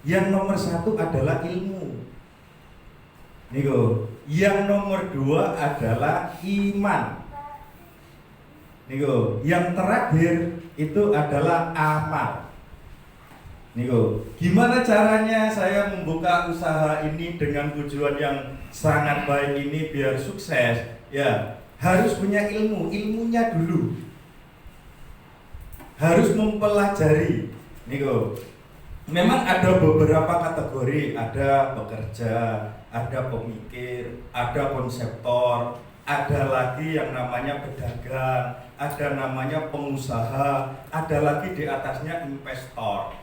Yang nomor 1 adalah ilmu. Yang nomor 2 adalah iman. Yang terakhir itu adalah amal. Gimana caranya saya membuka usaha ini dengan tujuan yang sangat baik ini biar sukses? Ya, harus punya ilmu, ilmunya dulu. Harus mempelajari. Memang ada beberapa kategori, ada pekerja, ada pemikir, ada konseptor, ada lagi yang namanya pedagang, ada namanya pengusaha, ada lagi di atasnya investor.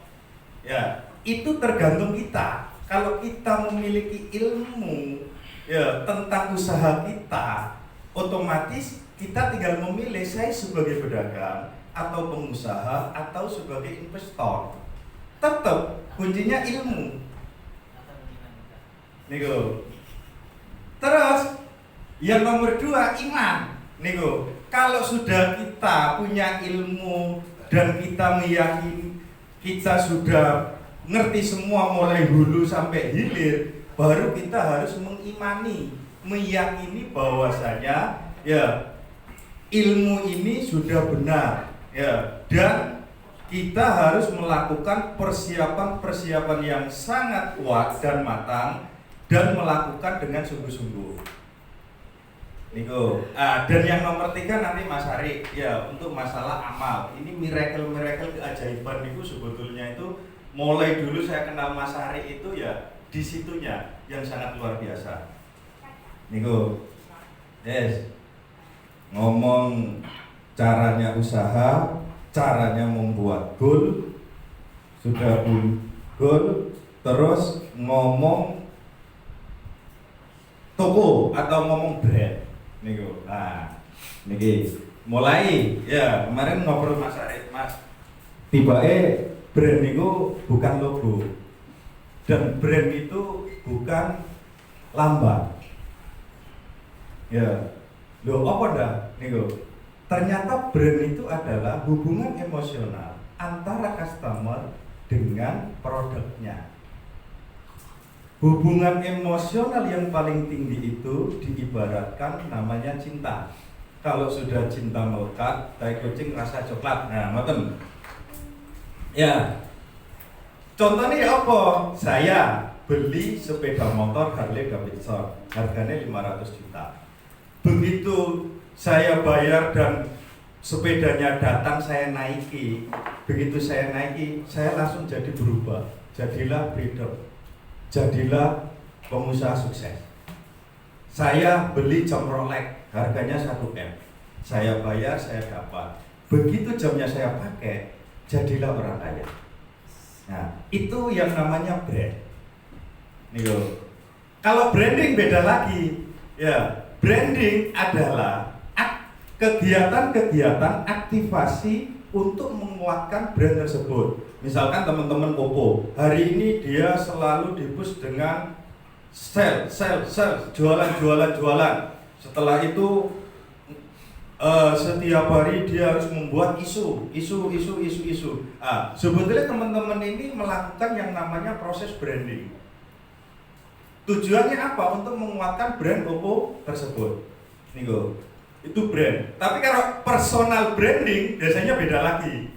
Ya, itu tergantung kita. Kalau kita memiliki ilmu ya tentang usaha kita, otomatis kita tinggal memilih saya sebagai pedagang atau pengusaha atau sebagai investor. Tetap kuncinya ilmu. Terus yang nomor 2 iman. Niku, kalau sudah kita punya ilmu dan kita meyakini kita sudah ngerti semua mulai hulu sampai hilir, baru kita harus mengimani, meyakini bahwasanya ya ilmu ini sudah benar ya, dan kita harus melakukan persiapan-persiapan yang sangat kuat dan matang dan melakukan dengan sungguh-sungguh. Niku. Dan yang nomor 3 nanti Mas Ari ya, untuk masalah amal. Ini miracle keajaiban niku sebetulnya itu mulai dulu saya kenal Mas Ari itu ya di situnya yang sangat luar biasa. Niku. Yes. Ngomong caranya usaha, caranya membuat goal, sudah goal, terus ngomong toko atau ngomong brand. Niku. Nah, niki mulai ya kemarin ngobrol Mas Arif, Mas. Tibae brand niku bukan logo. Dan brand itu bukan lambang. Ya. Loh, apa dah niku? Ternyata brand itu adalah hubungan emosional antara customer dengan produknya. Hubungan emosional yang paling tinggi itu diibaratkan namanya cinta. Kalau sudah cinta melekat, tai kucing rasa coklat. Nah, ngoten. Ya. Contohnya apa? Saya beli sepeda motor Harley Davidson, harganya 500 juta. Begitu saya bayar dan sepedanya datang, saya naiki. Begitu saya naiki, saya langsung jadi berubah. Jadilah trader. Jadilah pengusaha sukses. Saya beli jam Rolex, harganya 1M. Saya bayar, saya dapat. Begitu jamnya saya pakai, jadilah orang kaya. Nah, itu yang namanya brand. Nih, kalau branding beda lagi. Ya, branding adalah kegiatan-kegiatan aktivasi untuk menguatkan brand tersebut. Misalkan teman-teman Oppo, hari ini dia selalu di-push dengan sell, jualan. Setelah itu setiap hari dia harus membuat isu. Sebetulnya teman-teman ini melakukan yang namanya proses branding. Tujuannya apa? Untuk menguatkan brand Oppo tersebut. Niku, itu brand. Tapi kalau personal branding biasanya beda lagi.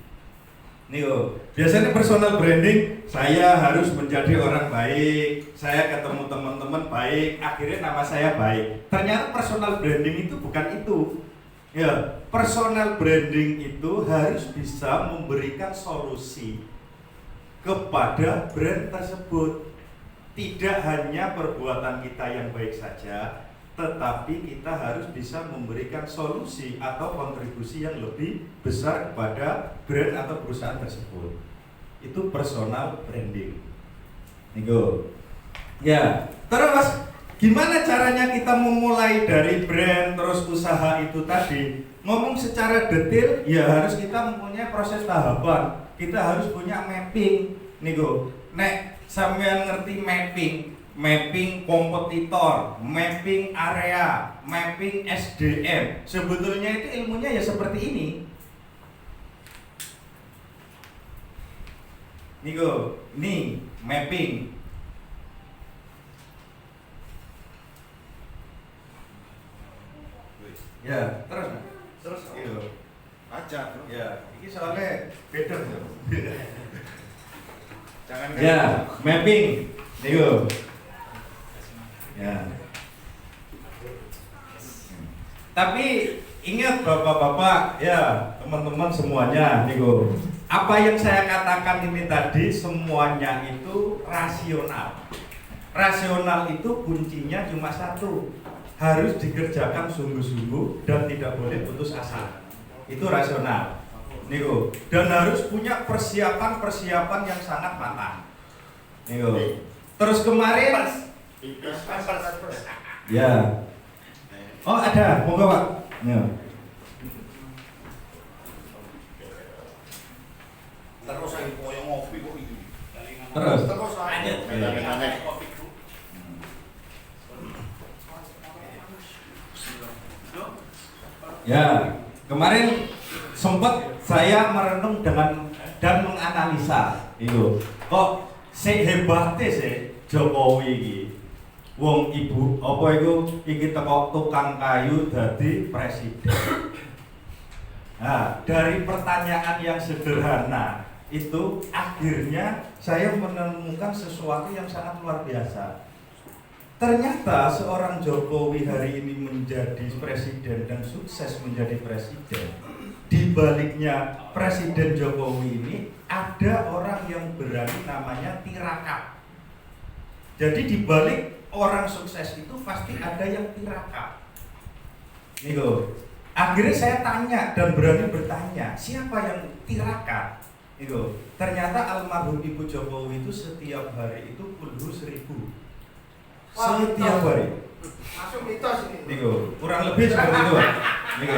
Niku, biasanya personal branding, saya harus menjadi orang baik, saya ketemu teman-teman baik, akhirnya nama saya baik. Ternyata personal branding itu bukan itu. Ya, personal branding itu harus bisa memberikan solusi kepada brand tersebut. Tidak hanya perbuatan kita yang baik saja, tetapi kita harus bisa memberikan solusi atau kontribusi yang lebih besar kepada brand atau perusahaan tersebut. Itu personal branding. Niku. Ya, terus gimana caranya kita memulai dari brand terus usaha itu tadi? Ngomong secara detail, ya harus kita mempunyai proses tahapan. Kita harus punya mapping. Niku. Nek sampean ngerti mapping kompetitor, mapping area, mapping SDM. Sebetulnya itu ilmunya ya seperti ini. Niku, nih mapping. Ya, terus gitu. Aja. Ya, ini soalnya beda. Jangan Ya, mapping. Niku. Ya. Tapi ingat bapak-bapak, ya teman-teman semuanya, niku. Apa yang saya katakan ini tadi semuanya itu rasional. Rasional itu kuncinya cuma satu, harus dikerjakan sungguh-sungguh dan tidak boleh putus asa. Itu rasional. Niku. Dan harus punya persiapan yang sangat matang. Niku. Terus kemarin ya. Oh, ada. Monggo, Pak. Ya. terus saya koyo ngopi kok iki. Terus. Lanjut. Lanjut. Kopi dulu. Ya, kemarin sempat saya merenung dan menganalisa itu. Kok hebatnya sih Jokowi iki. Wong ibu apa itu iki teko tukang kayu dadi presiden. Nah, dari pertanyaan yang sederhana itu akhirnya saya menemukan sesuatu yang sangat luar biasa. Ternyata seorang Jokowi hari ini menjadi presiden dan sukses menjadi presiden. Di baliknya Presiden Jokowi ini ada orang yang berani namanya tirakal. Jadi di balik orang sukses itu pasti ada yang tirakal. Nih, akhirnya saya tanya dan berani bertanya, siapa yang tirakal? Itu ternyata almarhum Ibu Jokowi itu setiap hari itu kulhu 1000 setiap hari. Masuk mitos ini. Niku kurang lebih seperti itu. Niku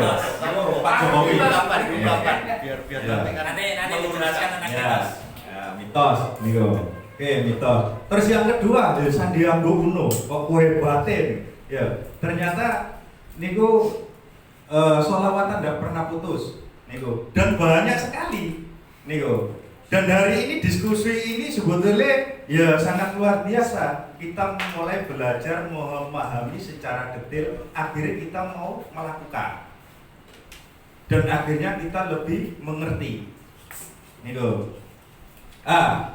Pak Jokowi biar Nanti dijelaskan tentang ya, mitos. ya, mitos niku. Oke, mitos. Terus yang kedua, ya, Sandiaga Uno kok kue batin. Ya, ternyata niku sholawatan tidak pernah putus. Niku dan banyak sekali. Niku. Dan hari ini diskusi ini sebetulnya ya sangat luar biasa. Kita mulai belajar memahami secara detail, akhirnya kita mau melakukan. Dan akhirnya kita lebih mengerti. Niku.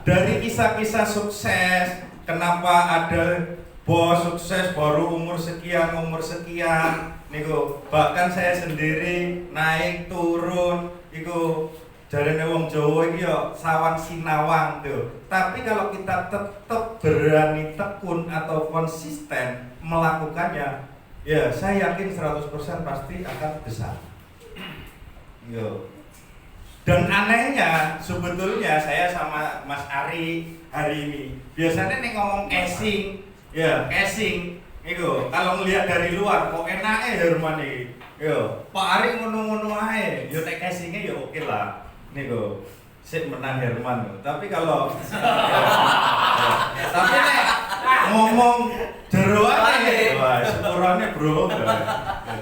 Dari kisah-kisah sukses, kenapa ada bos sukses baru umur sekian, niku. Bahkan saya sendiri naik turun, niku. Jarene wong Jawa iki yo sawang sinawang tuh. Tapi kalau kita tetap berani tekun atau konsisten melakukannya, ya saya yakin 100% pasti akan besar. Yo. Dan anehnya sebetulnya saya sama Mas Ari hari ini biasanya nih ngomong casing, ya casing. Iku kalau ngelihat dari luar kok enake Herman iki. Yo, Pak Ari ngono-ngono ae. Yo tek casingnya ya oke lah. Niku sik menang Herman. Tapi kalau tapi nek ngomong jero ae. Wah, sepurane bro.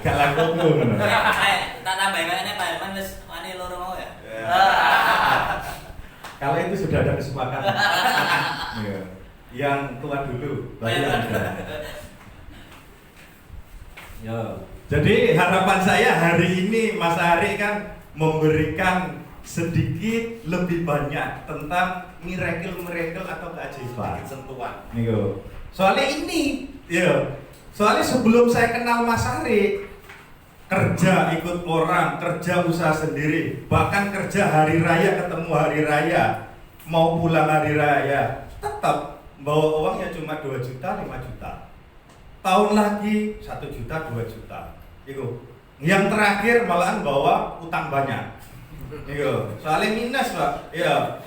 Gak laku ngono. Tak tambahin Pak Herman wis wani loro mau ya. Kalau itu sudah ada kesepakatan. Yang tua dulu, baru yang muda. Ya. Jadi harapan saya hari ini Mas Ari kan memberikan sedikit lebih banyak tentang miracle atau keajaiban. Sentuhan. Niku. Soalnya ini, ya. Soalnya sebelum saya kenal Mas Ari, kerja ikut orang, kerja usaha sendiri, bahkan kerja hari raya ketemu hari raya, mau pulang hari raya, tetap bawa uangnya cuma 2 juta, 5 juta. Tahun lagi 1 juta, 2 juta. Iku. Yang terakhir malahan bawa utang banyak. Iku. Soalnya minus, Pak. Ya,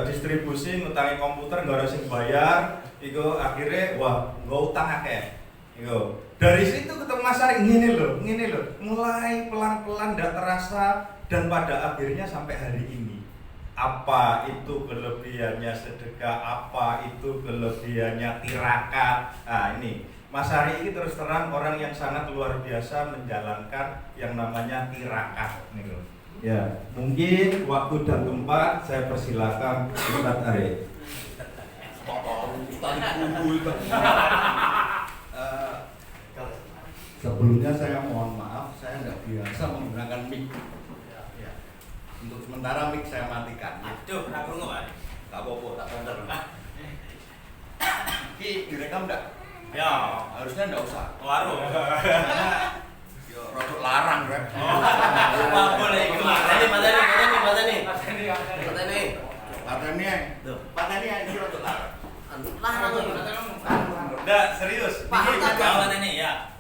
distribusi ngutangi komputer nggak ada sing bayar. Iku akhirnya wah, nggak utang akeh. Iku. Dari situ ketemu Mas Ari ngene loh, mulai pelan-pelan ndak terasa dan pada akhirnya sampai hari ini. Apa itu kelebihannya sedekah, apa itu kelebihannya tirakat. Nah, ini Mas Ari ini terus terang orang yang sangat luar biasa menjalankan yang namanya tirakat nih loh. Ya, mungkin waktu dan tempat saya persilakan Ustaz Ari. Sebelumnya saya mohon maaf, saya tidak biasa menggunakan mic. Ya. Untuk sementara mic saya matikan. Aduh, ora krungu, Pak. Gak apa-apa, tak bener. Ki direkam enggak? Ya, Harusnya enggak usah. waru. Karena yo rodok larang, Rek. Apa boleh iku? Pateni. Pateni iki rodok larang. Larang. Enggak, serius. Pateni ya.